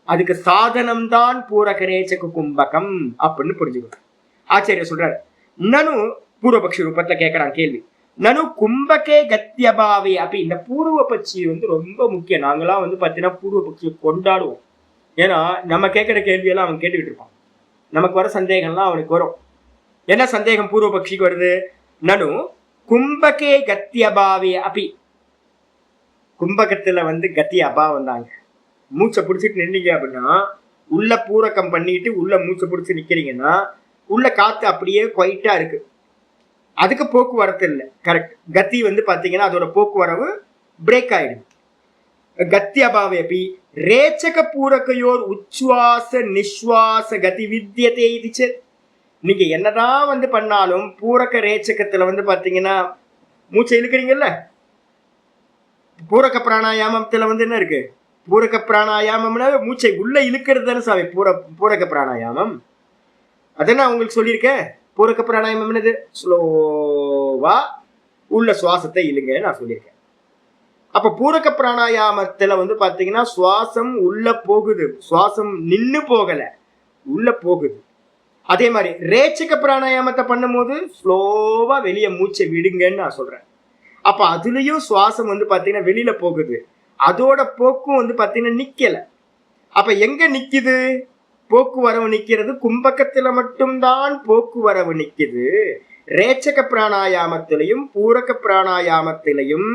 அதுக்கு சாதனம் தான் பூரக ரேச்சக கும்பகம் அப்படின்னு புரிஞ்சுக்கணும். ஆச்சாரியர் சொல்றாரு, நனு பூர்வபக்ஷி ரூபத்துல கேட்கறான் கேள்வி, நனு கும்பகே கத்தியபாவே. அப்ப இந்த பூர்வ பட்சி வந்து ரொம்ப முக்கியம். நாங்களாம் வந்து பாத்தீங்கன்னா பூர்வ பட்சியை கொண்டாடுவோம். ஏன்னா நம்ம கேட்கிற கேள்வியெல்லாம் அவன் கேட்டுக்கிட்டு இருப்பான். நமக்கு வர சந்தேகம்லாம் அவனுக்கு வரும். என்ன சந்தேகம் பூர்வ பட்சிக்கு வருது? நனு கும்பகே கத்தி அபாவே அப்பி. கும்பகத்துல வந்து கத்தி அபாவம் தாங்க. மூச்சை பிடிச்சிட்டு நின்னீங்க அப்படின்னா, உள்ள பூரக்கம் பண்ணிட்டு உள்ள மூச்சை பிடிச்சி நிக்கிறீங்கன்னா உள்ள காத்து அப்படியே குவைட்டா இருக்கு, அதுக்கு போக்குவரத்து இல்லை. கரெக்ட். கத்தி வந்து பாத்தீங்கன்னா அதோட போக்குவரவு பிரேக் ஆயிடுது. கத்தி அபாவே அப்பி ரேச்சக பூரகையோர் உச்சுவாச நிஸ்வாச கதி வித்தியதே இது. நீங்க என்னதான் வந்து பண்ணாலும் பூரக ரேச்சகத்துல வந்து பாத்தீங்கன்னா மூச்சை இழுக்கிறீங்கல்ல, பூரக பிராணாயாமத்துல வந்து என்ன இருக்கு, பூரக பிராணாயாமம்னா மூச்சை உள்ள இழுக்கிறது தானே சாமி பூரக பிராணாயாமம். அதை நான் உங்களுக்கு சொல்லியிருக்கேன். பூரக பிராணாயாமம் என்னது, ஸ்லோவா உள்ள சுவாசத்தை இழுங்க நான் சொல்லியிருக்கேன். அப்ப பூரக பிராணாயாமத்துல வந்து பாத்தீங்கன்னா சுவாசம் உள்ள போகுது, சுவாசம் நின்னு போகல, உள்ள போகுது. அதே மாதிரி ரேச்சக பிராணாயாமத்தை பண்ணும் போது ஸ்லோவா வெளியே மூச்சை விடுங்கன்னு நான் சொல்றேன். அப்ப அதுலயும் சுவாசம் வந்து பாத்தீங்கன்னா வெளியில போகுது, அதோட போக்கும் வந்து பாத்தீங்கன்னா நிக்கல. அப்ப எங்க நிக்குது போக்குவரவு? நிக்கிறது கும்பகத்துல மட்டும்தான் போக்குவரவு நிக்குது. ரேச்சக பிராணாயாமத்திலையும் பூரக பிராணாயாமத்திலையும்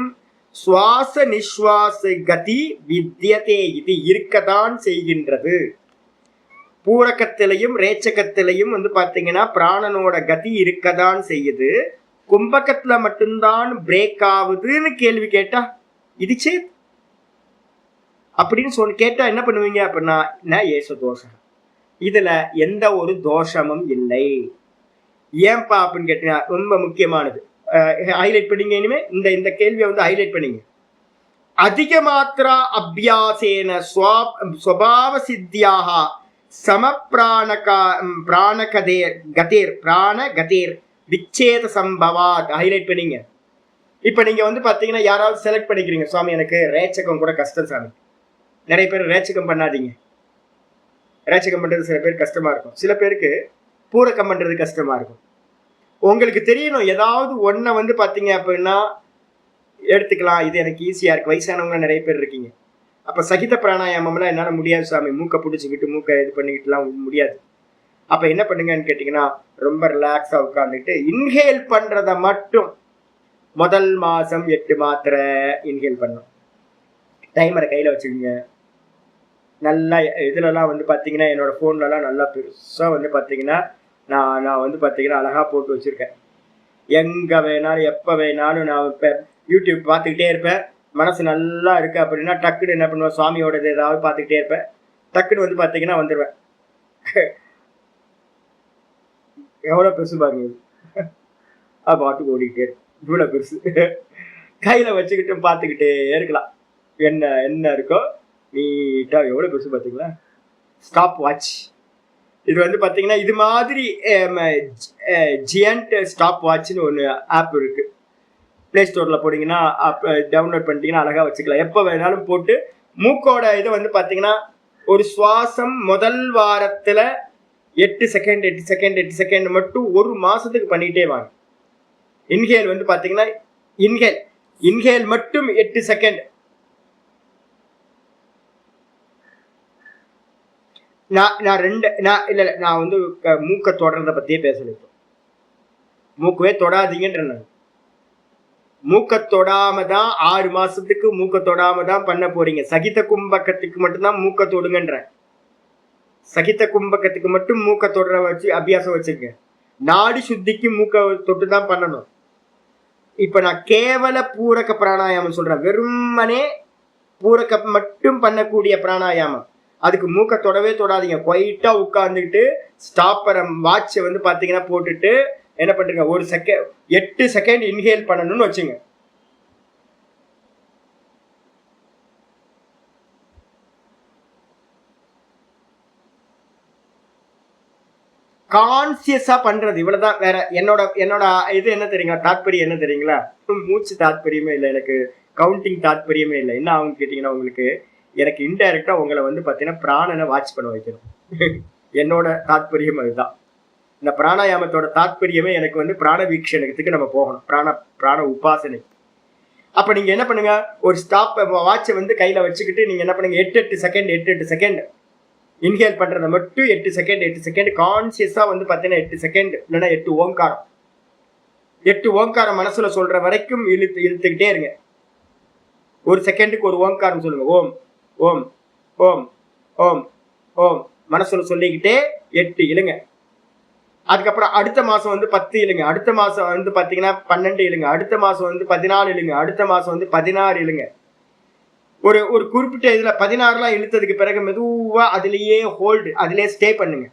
சுவாச நிஸ்வாச கதி வித்தியதே இது இருக்கத்தான் செய்கின்றது. பூரகத்திலையும் ரேச்சகத்திலையும் வந்து பாத்தீங்கன்னா பிராணனோட கதி இருக்கதான் செய்யுது. கும்பகத்துல மட்டும்தான் பிரேக் ஆகுதுன்னு கேள்வி கேட்டா இது சேத் அப்படின்னு சொல்லி கேட்டா என்ன பண்ணுவீங்க அப்படின்னா ஏச தோஷம், இதுல எந்த ஒரு தோஷமும் இல்லை. ஏன்பா அப்படின்னு கேட்டீங்கன்னா ரொம்ப முக்கியமானது, ஹைலைட் பண்ணீங்க. இனிமே இந்த கேள்வியை வந்து ஹைலைட் பண்ணீங்க. அதிக மாத்திரா அபியாசேன ஸ்வபாவ சித்தியாக சம பிராணகதேர் கதேர் பிராண கதேர் விச்சேத சம்பவாத். ஹைலைட் பண்ணீங்க. இப்ப நீங்க வந்து பாத்தீங்கன்னா யாராவது செலக்ட் பண்ணிக்கிறீங்க, சுவாமி எனக்கு ரேச்சகம் கூட கஷ்டம் சாமி. நிறைய பேர் ரேச்சகம் பண்ணாதீங்க. ரேச்சகம் பண்றது சில பேர் கஷ்டமா இருக்கும், சில பேருக்கு பூரகம் பண்றது கஷ்டமா இருக்கும். உங்களுக்கு தெரியணும் ஏதாவது ஒன்றை வந்து பார்த்தீங்க அப்படின்னா எடுத்துக்கலாம், இது எனக்கு ஈஸியாக இருக்குது. வயசானவங்க நிறைய பேர் இருக்கீங்க. அப்போ சகித பிராணாயாமம்லாம் என்னால் முடியாது சாமி, மூக்கை பிடிச்சிக்கிட்டு மூக்கை இது பண்ணிக்கிட்டுலாம் முடியாது. அப்போ என்ன பண்ணுங்கன்னு கேட்டிங்கன்னா ரொம்ப ரிலாக்ஸாக உட்காந்துக்கிட்டு இன்ஹேல் பண்ணுறதை மட்டும் முதல் மாதம் 8 மாத்திரை இன்ஹேல் பண்ணும். டைமரை கையில் வச்சுக்கோங்க. நல்லா இதுலலாம் வந்து பார்த்தீங்கன்னா என்னோடய ஃபோன்லலாம் நல்லா பெருசாக வந்து பார்த்தீங்கன்னா நான் வந்து பார்த்தீங்கன்னா அழகாக போட்டு வச்சுருக்கேன். எங்கே வேணாலும் எப்போ வேணாலும் நான் இப்போ யூடியூப் பார்த்துக்கிட்டே இருப்பேன். மனசு நல்லா இருக்குது அப்படின்னா டக்குன்னு என்ன பண்ணுவேன், சுவாமியோடது ஏதாவது பார்த்துக்கிட்டே இருப்பேன். டக்குன்னு வந்து பார்த்தீங்கன்னா வந்துடுவேன். எவ்வளோ பெருசு பாருங்க, அது பாட்டுக்கு ஓடிக்கிட்டே இருக்கு. இவ்வளோ பெருசு கையில் வச்சுக்கிட்டு பார்த்துக்கிட்டே இருக்கலாம். என்ன இருக்கோ நீட்டாக எவ்வளோ பெருசு பார்த்தீங்களா. ஸ்டாப் வாட்ச் இது வந்து பார்த்தீங்கன்னா இது மாதிரி ஜியண்ட் ஸ்டாப் வாட்ச்னு ஒன்று ஆப் இருக்குது. ப்ளே ஸ்டோரில் போனீங்கன்னா டவுன்லோட் பண்ணிட்டீங்கன்னா அழகாக வச்சுக்கலாம். எப்போ வேணாலும் போட்டு மூக்கோட இதை வந்து பார்த்தீங்கன்னா ஒரு சுவாசம் முதல் வாரத்தில் 8 செகண்ட் மட்டும் 1 மாதத்துக்கு பண்ணிக்கிட்டே வாங்க. இன்ஹேல் வந்து பார்த்தீங்கன்னா இன்ஹேல் மட்டும் 8 செகண்ட். நான் வந்து மூக்கை தொடர்றதை பற்றியே பேசல. இப்போ மூக்கவே தொடாதீங்கன்ற, மூக்கை தொடாம தான் 6 மாசத்துக்கு மூக்கை தொடாம தான் பண்ண போறீங்க. சகித கும்பகத்துக்கு மட்டும்தான் மூக்கை தொடுங்கன்ற. சகித கும்பகத்துக்கு மட்டும் மூக்கை தொடர வச்சு அபியாசம் வச்சுக்க. நாடி சுத்திக்கு மூக்கை தொட்டு தான் பண்ணணும். இப்ப நான் கேவல பூரக பிராணாயாமம் சொல்றேன், வெறுமனே பூரக மட்டும் பண்ணக்கூடிய பிராணாயாமம். அதுக்கு மூக்க தொடவே தொடாதீங்க, குவைட்டா உட்கார்ந்துக்கிட்டு ஸ்டாப்பரை வாட்சை வந்து பாத்தீங்கன்னா போட்டுட்டு என்ன பண்றீங்க, 8 செகண்ட் இன்ஹேல் பண்ணணும்னு வச்சுங்க. கான்சியஸா பண்றது, இவ்வளவுதான். வேற என்னோட இது என்ன தெரியுங்களா, தாத்பரியம் என்ன தெரியுங்களா, மூச்சு தாத்பரியமே இல்லை எனக்கு, கவுண்டிங் தாத்பரியமே இல்லை. என்ன ஆகும் கேட்டீங்கன்னா, உங்களுக்கு எனக்கு இன்டைரக்டா உங்களை வந்து பாத்தீங்கன்னா பிராணனை வாட்ச் பண்ண வைக்கணும். என்னோட தாத்பரியம் அதுதான். இந்த பிராணாயாமத்தோட தாத்பரியமே எனக்கு வந்து பிராண வீக்ஷணத்துக்கு நம்ம போகணும், பிராண உபாசனை. அப்ப நீங்க என்ன பண்ணுங்க, ஒரு ஸ்டாப் வாட்சை வந்து கையில வச்சுக்கிட்டு நீங்க என்ன பண்ணுங்க, 8 செகண்ட் இன்ஹேல் பண்றதை மட்டும் 8 செகண்ட் கான்சியஸா வந்து பாத்தீங்கன்னா 8 செகண்ட் இல்லைன்னா 8 ஓங்காரம், 8 ஓங்காரம் மனசுல சொல்ற வரைக்கும் இழுத்துக்கிட்டே இருங்க. ஒரு செகண்டுக்கு ஒரு ஓங்காரம் சொல்லுங்க, ஓம் ஓம் ஓம் ஓம் ஓம் மனசுல சொல்லிக்கிட்டே 8 இழுங்க. அதுக்கப்புறம் அடுத்த மாசம் வந்து 10 இழுங்க, அடுத்த மாசம் வந்து பாத்தீங்கன்னா 12 இழுங்க, அடுத்த மாசம் வந்து 14 இழுங்க, அடுத்த மாசம் வந்து 16 இழுங்க. ஒரு குறிப்பிட்ட இதுல 16 இழுத்ததுக்கு பிறகு மெதுவா அதுலயே ஹோல்டு, அதுலயே ஸ்டே பண்ணுங்க.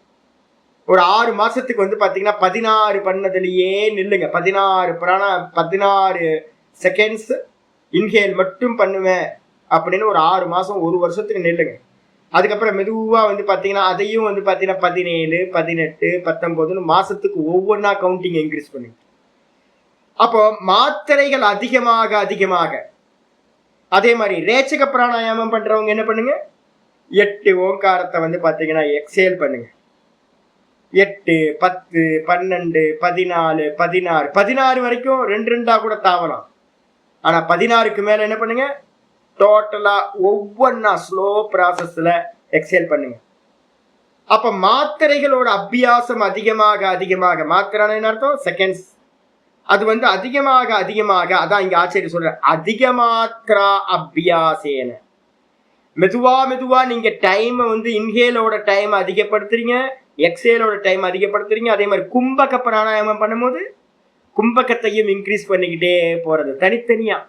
ஒரு 6 மாசத்துக்கு வந்து பாத்தீங்கன்னா 16 பண்ணதுலயே நில்லுங்க. 16 செகண்ட்ஸ் இன்ஹேல் மட்டும் பண்ணுவேன் அப்படின்னு ஒரு 6 மாசம் 1 வருஷத்துக்கு நில்லுங்க. அதுக்கப்புறம் மெதுவா வந்து பாத்தீங்கன்னா அதையும் வந்து பாத்தீங்கன்னா 17, 18, 19 மாசத்துக்கு ஒவ்வொன்றா கவுண்டிங் இன்க்ரீஸ் பண்ணுங்க. அப்போ மாத்திரைகள் அதிகமாக அதே மாதிரி ரேச்சக பிராணாயாமம் பண்றவங்க என்ன பண்ணுங்க, 8 ஓங்காரத்தை வந்து பாத்தீங்கன்னா எக்ஸேல் பண்ணுங்க. 8, 10, 12, 14, 16 வரைக்கும் 2 கூட தாவலாம். ஆனா 16க்கு மேல என்ன பண்ணுங்க, டோட்டலா ஒவ்வொன்னா ஸ்லோ ப்ராசஸ்ல எக்ஸேல் பண்ணுங்க. அப்ப மாத்திரைகளோட அபியாசம் அதிகமாக மாத்திரான அர்த்தம் செகண்ட்ஸ், அது வந்து அதிகமாக அதான் இங்க ஆச்சரியம் சொல்ற, அதிக மாத்திரா அபியாசேன. மெதுவா நீங்க டைம் வந்து இன்ஹேலோட டைம் அதிகப்படுத்துறீங்க, எக்ஸேலோட டைம் அதிகப்படுத்துறீங்க. அதே மாதிரி கும்பக பிராணாயாமம் பண்ணும்போது கும்பகத்தையும் இன்க்ரீஸ் பண்ணிக்கிட்டே போறது, தனித்தனியா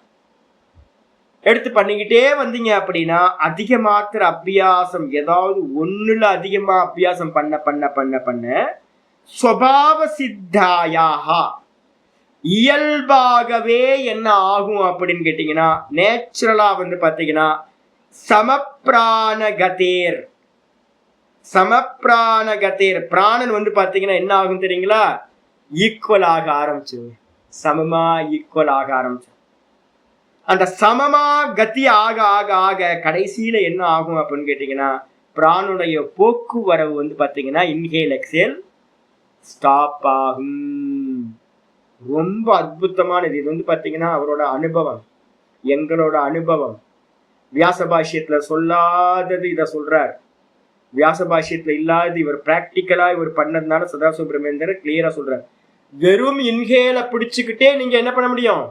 எடுத்து பண்ணிக்கிட்டே வந்தீங்க அப்படின்னா அதிக மாத்திர அபியாசம், ஏதாவது ஒண்ணுல அதிகமா அபியாசம் பண்ண ஸ்வபாவ சித்தாயாக இயல்பாகவே என்ன ஆகும் அப்படின்னு கேட்டீங்கன்னா, நேச்சுரலா வந்து பாத்தீங்கன்னா சமப்பிராணகதேர் பிராணன் வந்து பாத்தீங்கன்னா என்ன ஆகும் தெரியுங்களா, ஈக்குவல் ஆக ஆரம்பிச்சுங்க. சமமா ஈக்குவல் ஆக ஆரம்பிச்சு அந்த சமமா கத்தி ஆக கடைசியில என்ன ஆகும் அப்படின்னு கேட்டீங்கன்னா, பிராணுடைய போக்குவரவு வந்து பாத்தீங்கன்னா இன்ஹேல் எக்ஸேல் ஸ்டாப் ஆகும். ரொம்ப அற்புதமானது. இது வந்து பாத்தீங்கன்னா அவரோட அனுபவம், எங்களோட அனுபவம். வியாச பாஷ்யத்துல சொல்லாதது இத சொல்றார், வியாச பாஷ்யத்துல இல்லாதது இவர் பிராக்டிக்கலா இவர் பண்ணதுனால சதா சுப்பிரமணியர் கிளியரா சொல்றார். வெறும் இன்ஹேல பிடிச்சுக்கிட்டே நீங்க என்ன பண்ண முடியும்,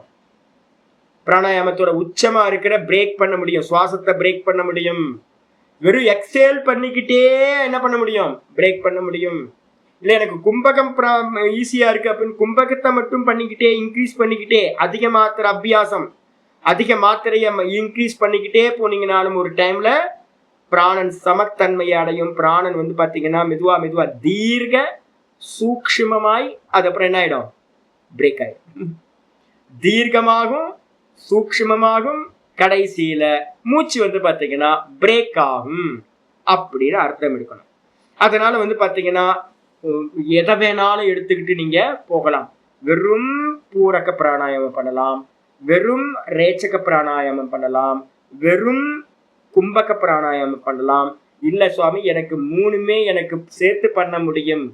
பிராணாயாமத்தோட உச்சமா இருக்கிற பிரேக் பண்ண முடியும், சுவாசத்தை பிரேக் பண்ண முடியும். வெறும் எக்ஸேல் பண்ணிக்கிட்டே என்ன பண்ண முடியும், பிரேக் பண்ண முடியும். இல்லை எனக்கு கும்பகம் ஈஸியா இருக்கு அப்படின்னு கும்பகத்தை மட்டும் பண்ணிக்கிட்டே இன்க்ரீஸ் பண்ணிக்கிட்டே அதிக மாத்திரை அபியாசம், அதிக மாத்திரையை இன்க்ரீஸ் பண்ணிக்கிட்டே போனீங்கனாலும் ஒரு டைம்ல பிராணன் சமத்தன்மையை அடையும். பிராணன் வந்து பாத்தீங்கன்னா மெதுவா தீர்க்க சூக்ஷ்மமாய் அது அப்புறம் என்ன ஆயிடும், பிரேக் ஆயிடும். தீர்க்கமாகும், சூக்ஷ்மமாகும், கடைசியில மூச்சு வந்து பாத்தீங்கன்னா பிரேக் ஆகும் அப்படின்னு அர்த்தம் எடுக்கணும். அதனால வந்து பாத்தீங்கன்னா எதை வேணாலும் எடுத்துக்கிட்டு நீங்க போகலாம். வெறும் பூரக பிராணாயாமம் பண்ணலாம், வெறும் ரேச்சக பிராணாயாமம் பண்ணலாம், வெறும் கும்பக பிராணாயாமம் பண்ணலாம். இல்ல சுவாமி எனக்கு 3மே எனக்கு சேர்த்து பண்ண முடியும்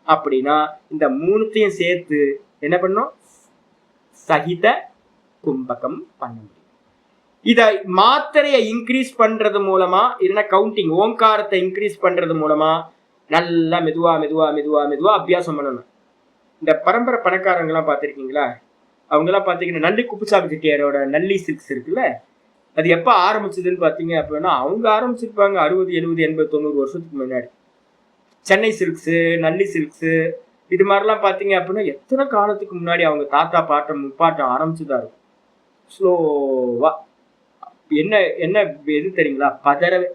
அப்படின்னா இந்த 3த்தையும் சேர்த்து என்ன பண்ணும், சகித கும்பகம் பண்ண முடியும். இத மாத்திரையை இன்க்ரீஸ் பண்றது மூலமா இல்லைன்னா கவுண்டிங் ஓங்காரத்தை இன்க்ரீஸ் பண்றது மூலமா நல்லா மெதுவா அபியாசம் பண்ணணும். இந்த பரம்பரை பணக்காரங்கெல்லாம் பார்த்துருக்கீங்களா, அவங்கெல்லாம் பார்த்தீங்கன்னா நல்லி குப்புசாமி செட்டியாரோட நல்லி சில்க்ஸ் இருக்குல்ல, அது எப்போ ஆரம்பிச்சதுன்னு பார்த்தீங்க அப்படின்னா அவங்க ஆரம்பிச்சிருப்பாங்க 60, 70, 80, 90 வருஷத்துக்கு முன்னாடி. சென்னை சில்க்ஸு, நல்லி சில்க்ஸு, இது மாதிரிலாம் பார்த்தீங்க அப்படின்னா எத்தனை காலத்துக்கு முன்னாடி அவங்க தாத்தா பாட்டம் முப்பாட்டம் ஆரம்பிச்சுதான் இருக்கும். ஸ்லோவா என்ன என்ன எது தெரியுங்களா? பதறவே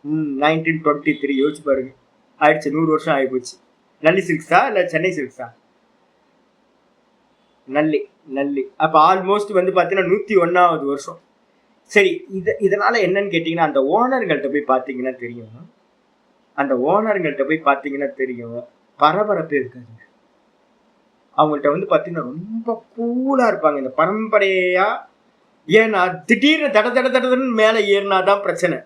1923 யோசிச்சு பாருங்க. ஆயிடுச்சு, 100 வருஷம் ஆகிப்போச்சு. நல்லி சில்க்ஸா இல்லை சென்னை சில்க்ஸா? நல்லி நல்லி. அப்போ ஆல்மோஸ்ட் வந்து பார்த்தீங்கன்னா 101வது வருஷம். சரி, இதனால என்னன்னு கேட்டிங்கன்னா, அந்த ஓனர்கள்ட்ட போய் பார்த்தீங்கன்னா தெரியும். அந்த ஓனர்கள்ட்ட போய் பார்த்தீங்கன்னா தெரியும், பரபரப்பே இருக்காது. அவங்கள்ட்ட வந்து பார்த்தீங்கன்னா ரொம்ப கூலா இருப்பாங்க. இந்த பரம்பரையா, ஏன்னா திடீர்னு தட தட தடன்னு மேலே ஏறினாதான் பிரச்சனை.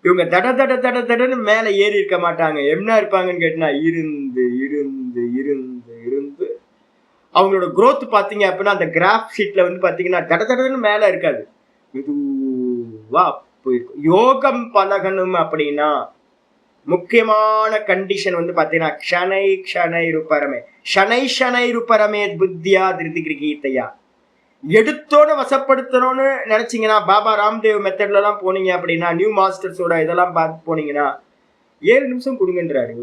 இவங்க தட தட தட தடன்னு மேலே ஏறி இருக்க மாட்டாங்க. என்ன இருப்பாங்கன்னு கேட்டினா இருந்து இருந்து இருந்து இருந்து அவங்களோட growth பார்த்தீங்க அப்படின்னா அந்த கிராஃப் ஷீட்ல வந்து பார்த்தீங்கன்னா தட தடன்னு மேலே இருக்காது, மெதுவா போயிருக்கும். யோகம் பழகணும் அப்படின்னா முக்கியமான கண்டிஷன் வந்து பார்த்தீங்கன்னா க்ஷணை க்ஷணை ரூபரமே ஷனை ஷனை ரூபரமே புத்தியா திருதி கிரகீதையா. எடுத்தோட வசப்படுத்தணும்னு நினைச்சீங்கன்னா பாபா ராம்தேவ் மெத்தட்ல எல்லாம் போனீங்க அப்படின்னா, நியூ மாஸ்டர்ஸோட இதெல்லாம் பார்த்து போனீங்கன்னா 7 நிமிஷம் கொடுங்கன்றாரு.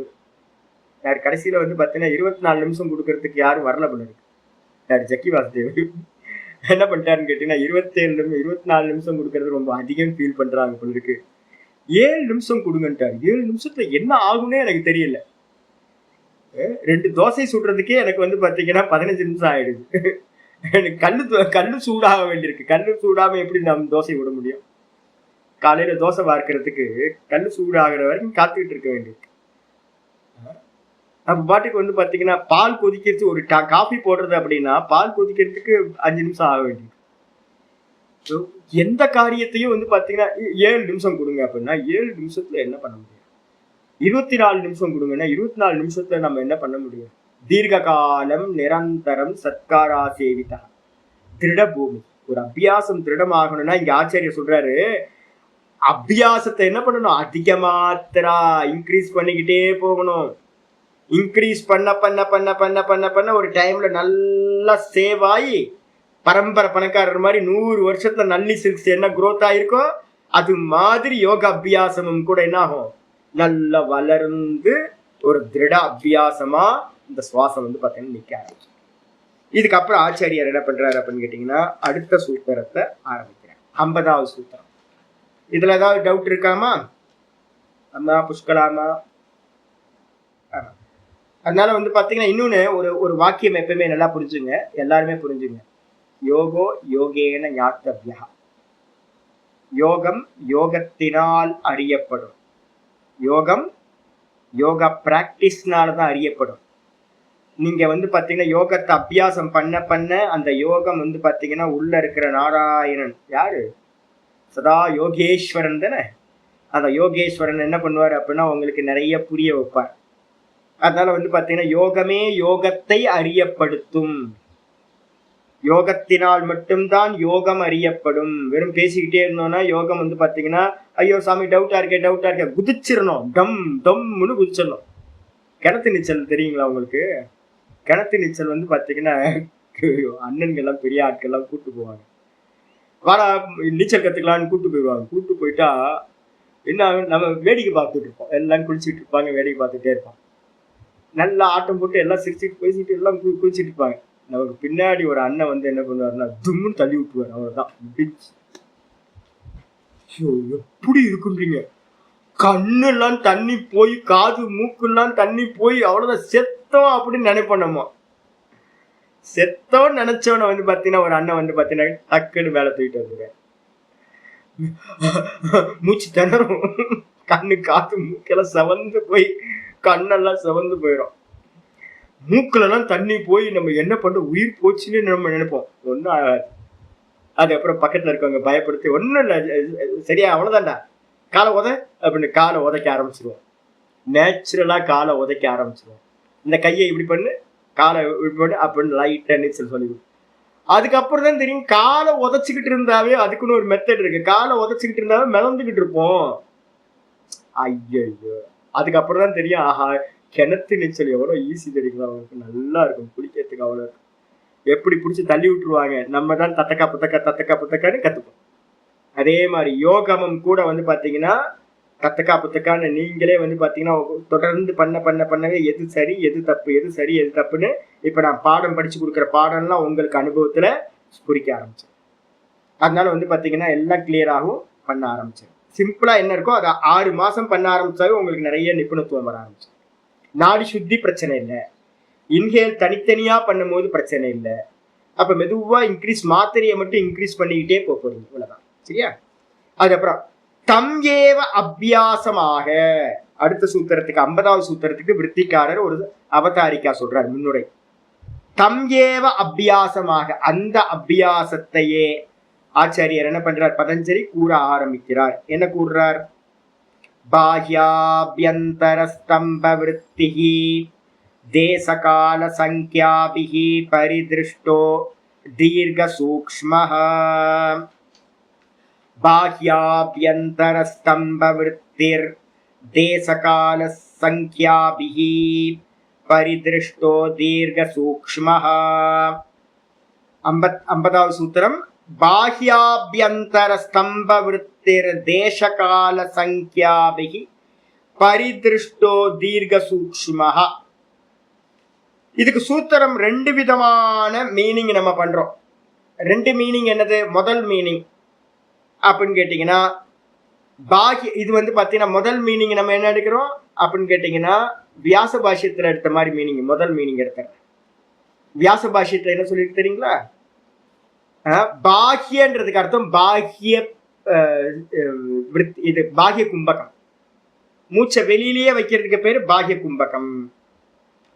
யார் கடைசியில வந்து பார்த்தீங்கன்னா 24 நிமிஷம் கொடுக்கறதுக்கு யாரும் வரல போல இருக்கு. யார் ஜக்கி வாசுதேவ் என்ன பண்ணிட்டாருன்னு கேட்டீங்கன்னா 24 நிமிஷம் கொடுக்கறது ரொம்ப அதிகம் ஃபீல் பண்றாங்க போல இருக்கு. 7 நிமிஷம் கொடுங்கன்ட்டாரு. 7 நிமிஷத்துல என்ன ஆகும்னே எனக்கு தெரியல. 2 தோசை சுடுறதுக்கே எனக்கு வந்து பார்த்தீங்கன்னா 15 நிமிஷம் ஆயிடுது. எனக்கு கல்லு சூடாக வேண்டியிருக்கு. கல்லு சூடாம எப்படி நம்ம தோசை விட முடியும்? காலையில தோசை வார்க்கிறதுக்கு கல்லு சூடாகிற வரைக்கும் காத்துக்கிட்டு இருக்க வேண்டியிருக்கு. அப்ப பாட்டுக்கு வந்து பாத்தீங்கன்னா பால் கொதிக்கிறது, ஒரு காஃபி போடுறது அப்படின்னா பால் கொதிக்கிறதுக்கு 5 நிமிஷம் ஆக வேண்டியது. எந்த காரியத்தையும் வந்து பாத்தீங்கன்னா 7 நிமிஷம் கொடுங்க அப்படின்னா 7 நிமிஷத்துல என்ன பண்ண முடியும்? 24 நிமிஷம் கொடுங்கன்னா 24 நிமிஷத்துல நம்ம என்ன பண்ண முடியும்? தீர்க்க காலம் நிரந்தரம் சத்காரா சேவிதா திருட பூமி. ஒரு அபியாசம் திருடமாகணும்னா இங்க ஆச்சாரியர் சொல்றாரு, அபியாசத்தை என்ன பண்ணணும்? அதிகமாத்திரா இன்க்ரீஸ் பண்ணிக்கிட்டே போகணும். இன்க்ரீஸ் பண்ண பண்ண பண்ண பண்ண பண்ண பண்ண ஒரு டைம்ல நல்லா சேவ் ஆகி பரம்பரை பணக்காரர் மாதிரி 100 வருஷத்துல நல்லி சில்க்ஸ் என்ன growth ஆயிருக்கோ அது மாதிரி யோக அபியாசமும் கூட என்ன ஆகும்? நல்லா வளர்ந்து ஒரு திருட அபியாசமா இந்த சுவாசம் வந்து பார்த்தீங்கன்னா நிற்க ஆரம்பிச்சு. இதுக்கப்புறம் ஆச்சாரியார் என்ன பண்றாரு அப்படின்னு கேட்டீங்கன்னா அடுத்த சூத்திரத்தை ஆரம்பிக்கிறேன். 50வது சூத்திரம். இதுல ஏதாவது டவுட் இருக்காமா? அம்மா புஷ்கலாமா? அதனால வந்து பாத்தீங்கன்னா இன்னொன்னு ஒரு வாக்கியம் எப்பவுமே நல்லா புரிஞ்சுங்க, எல்லாருமே புரிஞ்சுங்க. யோகோ யோகேன ஞாத்தவ்யா. யோகம் யோகத்தினால் அறியப்படும். யோகம் யோகா பிராக்டிஸ்னாலதான் அறியப்படும். நீங்க வந்து பாத்தீங்கன்னா யோகத்தை அபியாசம் பண்ண பண்ண அந்த யோகம் வந்து பாத்தீங்கன்னா உள்ள இருக்கிற நாராயணன் யாரு? சதா யோகேஸ்வரன் தானே. அந்த யோகேஸ்வரன் என்ன பண்ணுவார் அப்படின்னா உங்களுக்கு நிறைய புரிய வைப்பார். அதனால வந்து பாத்தீங்கன்னா யோகமே யோகத்தை அறியப்படுத்தும். யோகத்தினால் மட்டும்தான் யோகம் அறியப்படும். வெறும் பேசிக்கிட்டே இருந்தோம்னா யோகம் வந்து பாத்தீங்கன்னா ஐயோ சாமி டவுட்டா இருக்கே குதிச்சிடணும், டம் டம்னு குதிச்சிடணும். கிணத்து நீச்சல் தெரியுங்களா உங்களுக்கு? கிணத்து நீச்சல் வந்து பாத்தீங்கன்னா அண்ணன்கள் எல்லாம் பெரிய ஆட்கள் எல்லாம் கூட்டு போவாங்க. வாடா நீச்சல் கத்துக்கலான்னு கூட்டு போயிடுவாங்க. கூட்டு போயிட்டா என்ன நம்ம வேடிக்கை பார்த்துட்டு இருப்போம். எல்லாம் குளிச்சுட்டு இருப்பாங்க, வேடிக்கை பார்த்துட்டே இருப்பாங்க. நல்லா ஆட்டம் போட்டு எல்லாம் சிரிச்சுட்டு பேசிட்டு எல்லாம் குளிச்சுட்டு இருப்பாங்க. நமக்கு பின்னாடி ஒரு அண்ணன் வந்து என்ன பண்ணுவாருன்னா தும்முன்னு தள்ளி விட்டுருவாரு. அவ்வளவுதான். எப்படி இருக்குன்றீங்க? கண்ணெல்லாம் தண்ணி போய் காது மூக்குலாம் தண்ணி போய் அவ்வளவுதான் செத்தோம் அப்படின்னு நினைப்போம். செத்தோன்னு நினைச்சவன வந்து பாத்தீங்கன்னா ஒரு அண்ணன் வந்து பாத்தீங்கன்னா டக்குன்னு வேலை தூக்கிட்டு வந்துருக்க, மூச்சு திணறும், கண்ணு காது மூக்கெல்லாம் செவந்து போய் கண்ணெல்லாம் செவந்து போயிடும். மூக்குல எல்லாம் தண்ணி போய் நம்ம என்ன பண்ற உயிர் போச்சுன்னு நம்ம நினைப்போம். ஒன்னும் ஆகாது. அதுக்கப்புறம் பக்கத்துல இருக்கவங்க பயப்படுத்தி ஒன்னும் இல்லை சரியா அவ்வளவுதான்டா காலை உத அப்படின்னு காலை உதைக்க ஆரம்பிச்சிருவோம். நேச்சுரலா காலை உதைக்க ஆரம்பிச்சிருவோம். இந்த கையை இப்படி பண்ணு, காலை இப்படி பண்ணு அப்படின்னு லைட்டா நீச்சல் சொல்லிவிடும். அதுக்கப்புறம் தான் தெரியும் காலை உதச்சிக்கிட்டு இருந்தாவே அதுக்குன்னு ஒரு மெத்தட் இருக்கு. காலை உதச்சிக்கிட்டு இருந்தாவே மிதந்துகிட்டு இருப்போம். ஐயோ, அதுக்கப்புறம் தான் தெரியும் ஆஹா கிணத்து நீச்சல் எவ்வளவு ஈஸி தெரியுங்களா அவங்களுக்கு. நல்லா இருக்கும் குளிக்கிறதுக்கு. அவ்வளோ எப்படி பிடிச்சி தள்ளி விட்டுருவாங்க. நம்ம தான் தத்தக்கா புத்தக்கான்னு கத்துப்போம். அதே மாதிரி யோகமும் கூட வந்து பாத்தீங்கன்னா கத்தக்கா புத்தக்கான்னு நீங்களே வந்து பார்த்தீங்கன்னா தொடர்ந்து பண்ணவே எது சரி எது தப்பு எது சரி எது தப்புன்னு இப்போ நான் பாடம் படித்து கொடுக்குற பாடம்லாம் உங்களுக்கு அனுபவத்தில் குறிக்க ஆரம்பிச்சேன். அதனால வந்து பார்த்தீங்கன்னா எல்லாம் கிளியராகவும் பண்ண ஆரம்பிச்சேன். சிம்பிளாக என்ன இருக்கோ அதை 6 மாதம் பண்ண ஆரம்பிச்சாவே உங்களுக்கு நிறைய நிபுணத்துவம் வர ஆரம்பிச்சு. நாடி சுத்தி பிரச்சனை இல்லை, இன்ஹேல் தனித்தனியாக பண்ணும்போது பிரச்சனை இல்லை. அப்போ மெதுவாக இன்க்ரீஸ், மாத்திரையை மட்டும் இன்க்ரீஸ் பண்ணிக்கிட்டே போறீங்க, இவ்வளோதான். சரியா? அதுக்கப்புறம் தம் ஏவ அபியாசமாக அடுத்த சூத்திரத்துக்கு 50வது சூத்திரத்துக்கு விருத்திக்காரர் ஒரு அவதாரிக்கா சொல்றார் முன்னுரை. தம் ஏவ அபியாசமாக, அந்த அபியாசத்தையே ஆச்சாரியர் என்ன பண்றார், பதஞ்சலி கூற ஆரம்பிக்கிறார். என்ன கூறுறார்? பாஹ்யாபியந்தர ஸ்தம்ப விருத்திஹி தேசகால சங்கியாபிஹி பரிதிருஷ்டோ தீர்க்க சூக்ஷ்மஹ. பாஹ்யாபியந்தர ஸ்தம்ப விருத்திர் தேசகால சங்கியாபிஹி பரிதிருஷ்டோ தீர்க்க சூக்ஷ்மஹ. 50வது சூத்திரம். பாஹ்யாபியந்தர ஸ்தம்ப விருத்திர் தேசகால சங்கியாபிஹி பரிதிருஷ்டோ தீர்க்க சூக்ஷ்மஹ. இதுக்கு சூத்திரம் 2 விதமான மீனிங் நம்ம பண்றோம். 2 மீனிங் என்னது? முதல் மீனிங் அப்படின்னு கேட்டீங்கன்னா இது வந்து பார்த்தீங்கன்னா முதல் மீனிங் நம்ம என்ன எடுக்கிறோம் அப்படின்னு கேட்டீங்கன்னா வியாச பாஷ்யத்தில் எடுத்த மாதிரி மீனிங். முதல் மீனிங் எடுத்தேன். வியாச பாஷ்யத்தில் என்ன சொல்லிட்டு தெரியுங்களா? பாஹ்யன்றதுக்கு அர்த்தம் பாஹ்ய, இது பாஹ்ய கும்பகம், மூச்சை வெளியிலேயே வைக்கிறதுக்கு பேரு பாஹ்ய கும்பகம்.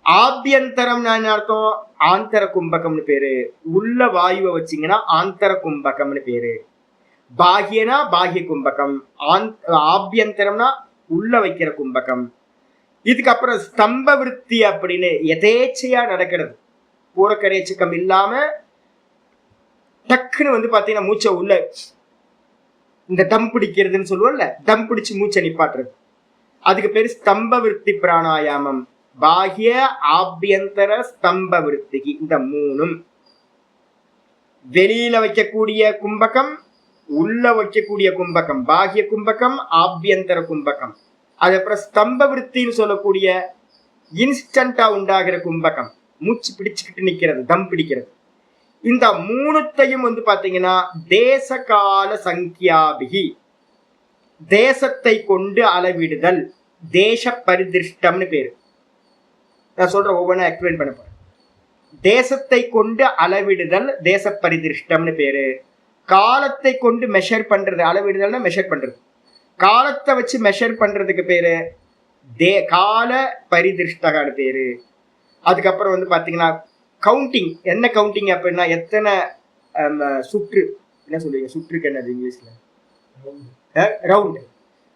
ஆபியந்தரம் என்ன அர்த்தம்? ஆந்தர கும்பகம்னு பேரு. உள்ள வாயுவை வச்சிங்கன்னா ஆந்தர கும்பகம்னு பேரு. பாஹ்யனா பாஹ்ய கும்பகம், ஆபியந்தரம்னா உள்ள வைக்கிற கும்பகம். இதுக்கப்புறம் ஸ்தம்ப விருத்தி அப்படின்னு எதேச்சையா நடக்கிறது, பூரக்கரேச்சகம் இல்லாம டக்குன்னு வந்து பாத்தீங்கன்னா மூச்சை உள்ள இந்த தம் பிடிக்கிறதுன்னு சொல்லுவோம்ல, தம் பிடிச்சு மூச்சை நிப்பாட்டுறது, அதுக்கு பேரு ஸ்தம்ப விருத்தி பிராணாயாமம். பாஹ்ய ஆபியந்தர ஸ்தம்ப விருத்தி, இந்த 3ம் வெளியில வைக்கக்கூடிய கும்பகம், உள்ள வைக்கக்கூடிய கும்பகம், பாஹ்ய கும்பகம், ஆபியந்தர கும்பகம். அதுக்கப்புறம் ஸ்தம்ப விருத்தின்னு சொல்லக்கூடிய இன்ஸ்டன்டா உண்டாகிற கும்பகம், மூச்சு பிடிச்சுக்கிட்டு நிக்கிறது, தம் பிடிக்கிறது. இந்த 3த்தையும் வந்து பாத்தீங்கன்னா தேசகால சங்கியாபிகி, தேசத்தை கொண்டு அளவிடுதல், தேச பரிதிருஷ்டம்னு பேரு. நான் சொல்ற ஒவ்வொன்றா எக்ஸ்பிளைன் பண்ண போறேன். தேசத்தை கொண்டு அளவிடுதல் தேச பரிதிருஷ்டம்னு பேரு. காலத்தை கொண்டு மெஷர் பண்றது, அளவிடுதல்னா மெஷர் பண்றது, காலத்தை வச்சு மெஷர் பண்றதுக்கு பேரு கால பரிதிருஷ்டகான பேரு. அதுக்கப்புறம் வந்து பாத்தீங்கன்னா கவுண்டிங். என்ன கவுண்டிங் அப்படின்னா எத்தனை சுற்று, என்ன சொல்லுவீங்க சுற்றுக்கு என்னது இங்கிலீஷ்ல? ரவுண்டு.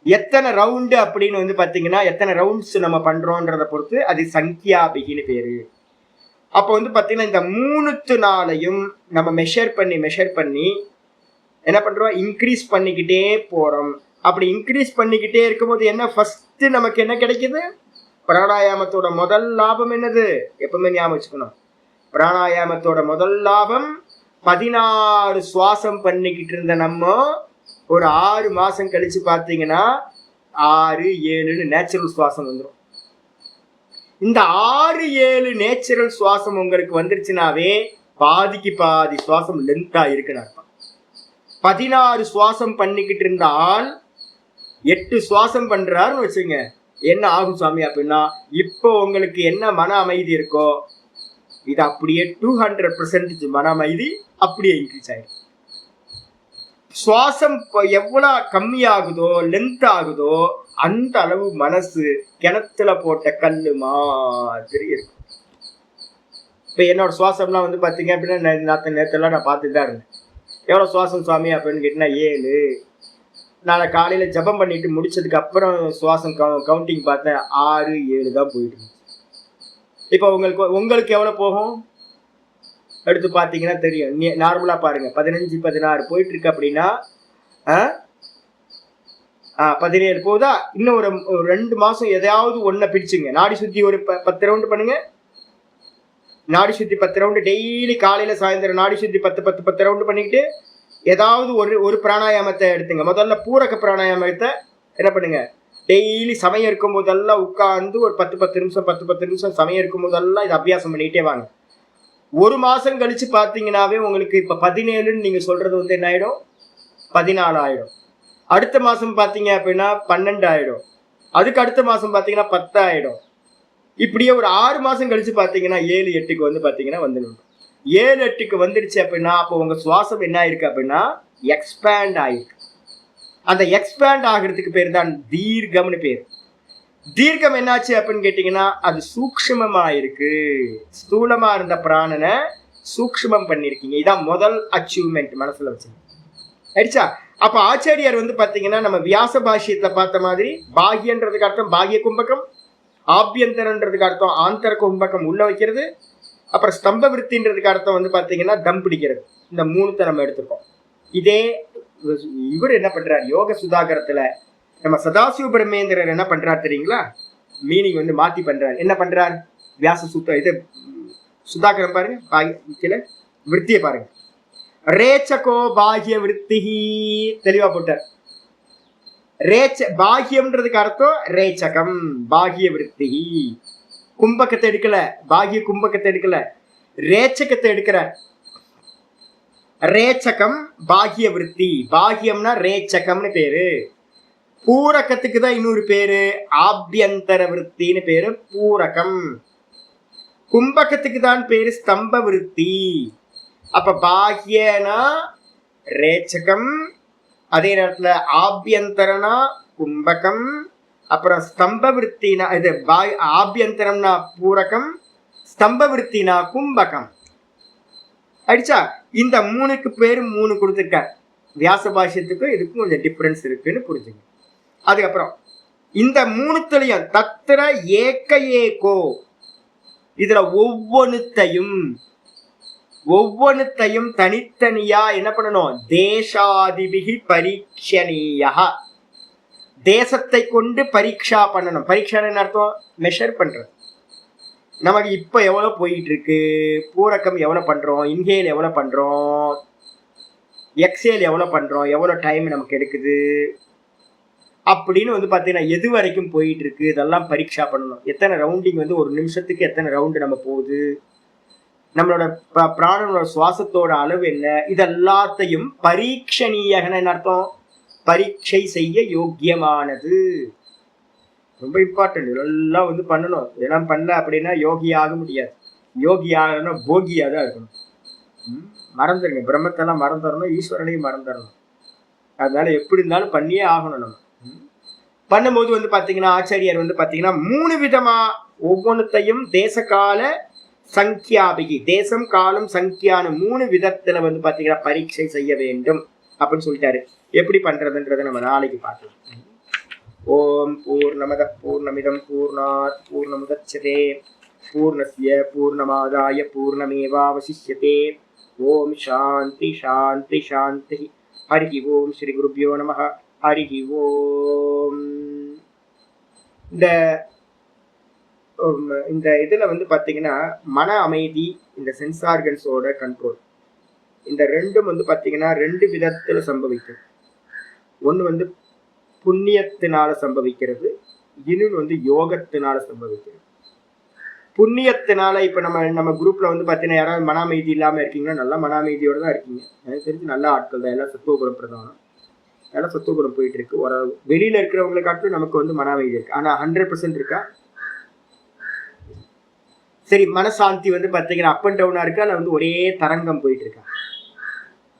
எத்தனை ரவுண்டு அப்படின்னு வந்து பாத்தீங்கன்னா எத்தனை ரவுண்ட்ஸ் நம்ம பண்றோன்றத பொறுத்து அது சங்கியாபிகின்னு பேரு. அப்போ வந்து பாத்தீங்கன்னா இந்த 3த்துனாலையும் நம்ம மெஷர் பண்ணி என்ன பண்றோம், இன்க்ரீஸ் பண்ணிக்கிட்டே போறோம். அப்படி இன்க்ரீஸ் பண்ணிக்கிட்டே இருக்கும்போது என்ன, ஃபர்ஸ்ட் நமக்கு என்ன கிடைக்குது? பிராணாயாமத்தோட முதல் லாபம் என்னது? எப்பவுமே ஞாபகம் வச்சுக்கணும், பிராணாயாமத்தோட முதல் லாபம் 16 சுவாசம் பண்ணிக்கிட்டு இருந்த நம்ம ஒரு 6 மாசம் கழிச்சு பார்த்தீங்கன்னா 6, 7ன்னு நேச்சுரல் சுவாசம் வந்துடும். இந்த 6, 7 நேச்சுரல் சுவாசம் உங்களுக்கு வந்துருச்சுனாவே பாதிக்கு பாதி சுவாசம் லென்த்தா இருக்குன்னு அர்த்தம். 16 சுவாசம் பண்ணிக்கிட்டு இருந்த ஆள் 8 சுவாசம் பண்றாருன்னு வச்சுங்க, என்ன ஆகும் சுவாமி அப்படின்னா, இப்போ உங்களுக்கு என்ன மன அமைதி இருக்கோ இது அப்படியே 200% மன அமைதி அப்படியே இன்க்ரீஸ் ஆயிடும். சுவாசம் எவ்வளவு கம்மியாகுதோ, லென்த் ஆகுதோ, அந்த அளவு மனசு கிணத்துல போட்ட கல்லு மாதிரி இருக்கும். இப்ப என்னோட சுவாசம்லாம் வந்து பாத்தீங்க அப்படின்னா நேரத்தெல்லாம் நான் பார்த்துட்டு தான் இருந்தேன். எவ்வளவு சுவாசம் சுவாமி அப்படின்னு கேட்டீங்கன்னா 7. நாளை காலையில ஜபம் பண்ணிட்டு முடிச்சதுக்கு அப்புறம் சுவாசம் கவுண்டிங் பார்த்தேன் 6, 7 தான் போயிட்டு இருந்துச்சு. இப்போ உங்களுக்கு எவ்வளவு போகும் எடுத்து பார்த்தீங்கன்னா தெரியும். நார்மலா பாருங்க, 15, 16 போயிட்டு இருக்கு அப்படின்னா 17 போகுதா? இன்னும் ஒரு 2 மாசம் எதையாவது ஒன்ன பிடிச்சுங்க. நாடி சுத்தி ஒரு 10 ரவுண்டு பண்ணுங்க. நாடி சுத்தி 10 ரவுண்டு டெய்லி காலையில சாயந்தரம் நாடி சுத்தி 10 ரவுண்டு பண்ணிக்கிட்டு ஏதாவது ஒரு பிராணாயாமத்தை எடுத்துங்க. முதல்ல பூரக பிராணாயாமத்தை என்ன பண்ணுங்க, டெய்லி சமயம் இருக்கும் போதெல்லாம் உட்கார்ந்து ஒரு 10 நிமிஷம் சமயம் இருக்கும் போதெல்லாம் இதை அபியாசம் பண்ணிட்டே வாங்க. 1 மாசம் கழிச்சு பார்த்தீங்கன்னாவே உங்களுக்கு இப்ப 17ன்னு நீங்க சொல்றது வந்து என்ன ஆயிடும், 14 ஆயிடும். அடுத்த மாசம் பார்த்தீங்க அப்படின்னா 12 ஆயிடும். அதுக்கு அடுத்த மாசம் பார்த்தீங்கன்னா 10 ஆயிடும். இப்படியே ஒரு 6 மாசம் கழிச்சு பார்த்தீங்கன்னா 7, 8க்கு வந்து பார்த்தீங்கன்னா வந்துடும். 7, 8க்கு வந்துடுச்சு அப்படின்னா அப்போ உங்க சுவாசம் என்ன ஆயிருக்கு அப்படின்னா எக்ஸ்பேண்ட் ஆயிருக்கு. அந்த எக்ஸ்பேண்ட் ஆகிறதுக்கு பேர் தான் தீர்க்கம்னு பேர். தீர்க்கம் என்னாச்சு அப்படின்னு கேட்டீங்கன்னா அது சூக்ஷ்மமா இருக்கு. ஸ்தூலமா இருந்த பிராணனை சூக்ஷ்மம் பண்ணிருக்கீங்க. இதான் முதல் அச்சீவ்மெண்ட் மனசுல வச்சு ஆயிடுச்சா. அப்ப ஆச்சாரியார் வந்து பாத்தீங்கன்னா நம்ம வியாச பாஷ்யத்துல பார்த்த மாதிரி பாகியன்றதுக்கு அர்த்தம் பாகிய கும்பகம், ஆபியந்தரன்றதுக்கு அர்த்தம் ஆந்தர கும்பகம் உள்ள வைக்கிறது, அப்புறம் ஸ்தம்ப விருத்தின்றதுக்கு அர்த்தம் வந்து பாத்தீங்கன்னா தம் பிடிக்கிறது. இந்த 3 நம்ம எடுத்துக்கோம். இதே இவர் என்ன பண்றார், யோக சுதாகரத்துல நம்ம சதாசிவ பிரம்மேந்திரர் என்ன பண்றார் தெரியுங்களா, மீனிங் வந்து மாத்தி பண்றார். என்ன பண்றார், வியாச சூத்திர இது சுதாகரம் பாருங்க, விற்த்தியை பாருங்க. ரேச்சகோ பாகிய விற்பி தெளிவா போட்டார். பாகியம்ன்றதுக்கு அர்த்தம் ரேச்சகம், பாகிய விற்பி. கும்பகத்தை எடுக்கல, பாகிய கும்பகத்தை எடுக்கல, ரேச்சகத்தை எடுக்கிற. ரேச்சகம் பாகிய விற்பி. பாகியம்னா ரேச்சகம்னு பேரு. பூரகத்துக்கு தான் இன்னொரு பேரு ஆபியந்தர விற்த்தின்னு பேரு, பூரகம். கும்பகத்துக்கு தான் பேரு ஸ்தம்ப விருத்தி. அப்ப பாகியனா ரேச்சகம், அதே நேரத்துல ஆபியந்தரனா கும்பகம், அப்புறம் ஸ்தம்ப விருத்தினா இது ஆபியந்தரம்னா பூரகம், ஸ்தம்ப விருத்தினா கும்பகம். அடிச்சா இந்த 3க்கு பேரு 3 கொடுத்துருக்க. வியாச பாஷ்யத்துக்கும் இதுக்கும் கொஞ்சம் டிஃபரன்ஸ் இருக்குன்னு புரிஞ்சுங்க. அதுக்கப்புறம் இந்த 3த்துலயும் தத்திர ஏக்க ஏகோ, இதுல ஒவ்வொன்னுத்தையும் தனித்தனியா என்ன பண்ணணும், தேசாதிபிகி பரீட்சணீயா, தேசத்தை கொண்டு பரீட்சா பண்ணணும். பரீட்சான்னு அர்த்தம் மெஷர் பண்றது. நமக்கு இப்ப எவ்வளவு போயிட்டு இருக்கு, பூரக்கம் எவ்வளவு பண்றோம், இன்ஹேல் எவ்வளவு பண்றோம், எக்ஸேல் எவ்வளவு பண்றோம், எவ்வளவு டைம் நமக்கு எடுக்குது அப்படின்னு வந்து பாத்தீங்கன்னா எது வரைக்கும் போயிட்டு இருக்கு, இதெல்லாம் பரீட்சா பண்ணணும். எத்தனை ரவுண்டிங் வந்து ஒரு நிமிஷத்துக்கு எத்தனை ரவுண்டு நம்ம போகுது, நம்மளோட பிராணனோட சுவாசத்தோட அளவு என்ன, இதெல்லாத்தையும் பரீட்சணீயகன்னு அர்த்தம், பரீட்சை செய்ய யோக்கியமானது. ரொம்ப இம்பார்ட்டன்ட். இதெல்லாம் வந்து பண்ணணும். இதெல்லாம் பண்ணல அப்படின்னா யோகி ஆக முடியாது. யோகி ஆகணும்னா போகியா தான் இருக்கணும். மறந்துடுங்க, பிரம்மத்தெல்லாம் மறந்துடணும், ஈஸ்வரனையும் மறந்துடணும். அதனால எப்படி இருந்தாலும் பண்ணியே ஆகணும். நம்ம பண்ணும்போது வந்து பாத்தீங்கன்னா ஆச்சாரியார் வந்து பாத்தீங்கன்னா 3 விதமா ஒவ்வொன்றுத்தையும் தேசகால சங்கியாபிகி, தேசம் காலம் சங்கியான 3 விதத்துல வந்து பாத்தீங்கன்னா பரீட்சை செய்ய வேண்டும் அப்படின்னு சொல்லிட்டாரு. எப்படி பண்றதுன்றதை நம்ம நாளைக்கு பார்க்கலாம். ஓம் பூர்ணமத பூர்ணமிதம் பூர்ணாத் பூர்ணமுதச்யதே பூர்ணஸ்ய பூர்ணமாதாய பூர்ணமேவாவசிஷ்யதே. ஓம் சாந்தி சாந்தி சாந்தி. ஹரி ஓம் ஸ்ரீ குருப்யோ நமஹ. ஹரி ஓம். இந்த இதுல வந்து பாத்தீங்கன்னா மன அமைதி, இந்த சென்ஸ் ஆர்கன்ஸோட கண்ட்ரோல், இந்த ரெண்டும் வந்து பாத்தீங்கன்னா 2 விதத்துல சம்பவிக்கும். ஒண்ணு வந்து புண்ணியத்தினால சம்பவிக்கிறது, இன்னொன்று வந்து யோகத்தினால சம்பவிக்கிறது. புண்ணியத்தினால இப்ப நம்ம குரூப்ல வந்து பாத்தீங்கன்னா யாராவது மன அமைதி இல்லாம இருக்கீங்கன்னா, நல்லா மன அமைதியோட தான் இருக்கீங்க. எனக்கு தெரிஞ்சு நல்ல ஆட்கள் தான், எல்லாம் சத்துவகுணம் பிரதானம், எல்லாம் சத்துவகுணம் போயிட்டு இருக்கு. ஒரு வெளியில இருக்கிறவங்களை காட்டிலும் நமக்கு வந்து மன அமைதி இருக்கு. ஆனா 100% இருக்கா? சரி, மனசாந்தி வந்து பாத்தீங்கன்னா அப் அண்ட் டவுனா இருக்கா, இல்ல வந்து ஒரே தரங்கம் போயிட்டு இருக்கா,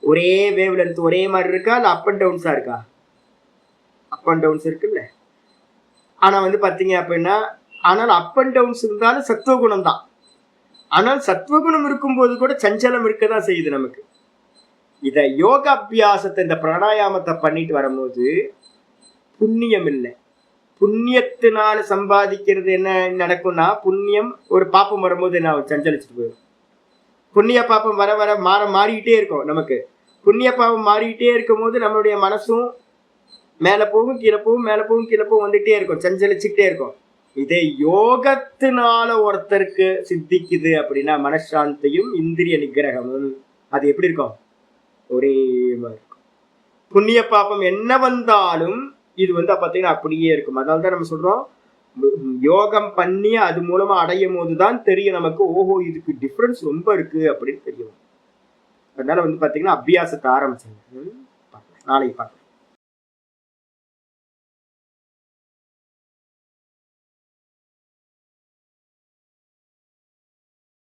ஒரே வேவ் லென்த் ஒரே மாதிரி இருக்கா, இல்ல அப் அண்ட் டவுன்ஸா இருக்கா? அப் அண்ட் டவுன்ஸ் இருக்குல்ல. ஆனா வந்து பாத்தீங்க அப்படின்னா, ஆனால் அப் அண்ட் டவுன்ஸ் இருந்தாலும் சத்துவகுணம் தான். ஆனால் சத்துவகுணம் இருக்கும்போது கூட சஞ்சலம் இருக்கதான் செய்யுது நமக்கு. இத யோக அபியாசத்தை, இந்த பிராணாயாமத்தை பண்ணிட்டு வரும்போது புண்ணியம் இல்லை, புண்ணியத்தினால சம்பாதிக்கிறது என்ன நடக்கும்னா, புண்ணியம் ஒரு பாப்பம் வரும்போது என்ன சஞ்சலிச்சுட்டு போயிடும். புண்ணிய பாப்பம் வர வர மாறிக்கிட்டே இருக்கும். நமக்கு புண்ணிய பாவம் மாறிக்கிட்டே இருக்கும் போது நம்மளுடைய மனசும் மேல போகும் கீழே போகும், மேல போகும் கீழே போகும், வந்துட்டே இருக்கும், சஞ்சலிச்சுக்கிட்டே இருக்கும். இதே யோகத்தினால ஒருத்தருக்கு சித்திக்குது அப்படின்னா மனசாந்தியும் இந்திரிய நிகிரகமும் அது எப்படி இருக்கும்? ஒரே மாதிரி இருக்கும். புண்ணிய பாப்பம் என்ன வந்தாலும் இது வந்து பார்த்தீங்கன்னா அப்படியே இருக்கும். அதனால தான் நம்ம சொல்றோம், யோகம் பண்ணி அது மூலமா அடையும் போதுதான் தெரியும் நமக்கு, ஓஹோ இதுக்கு டிஃபரன்ஸ் ரொம்ப இருக்கு அப்படின்னு தெரியும். அதனால வந்து பார்த்தீங்கன்னா அபியாசத்தை ஆரம்பிச்சுங்க. நாளைக்கு பார்க்கலாம்.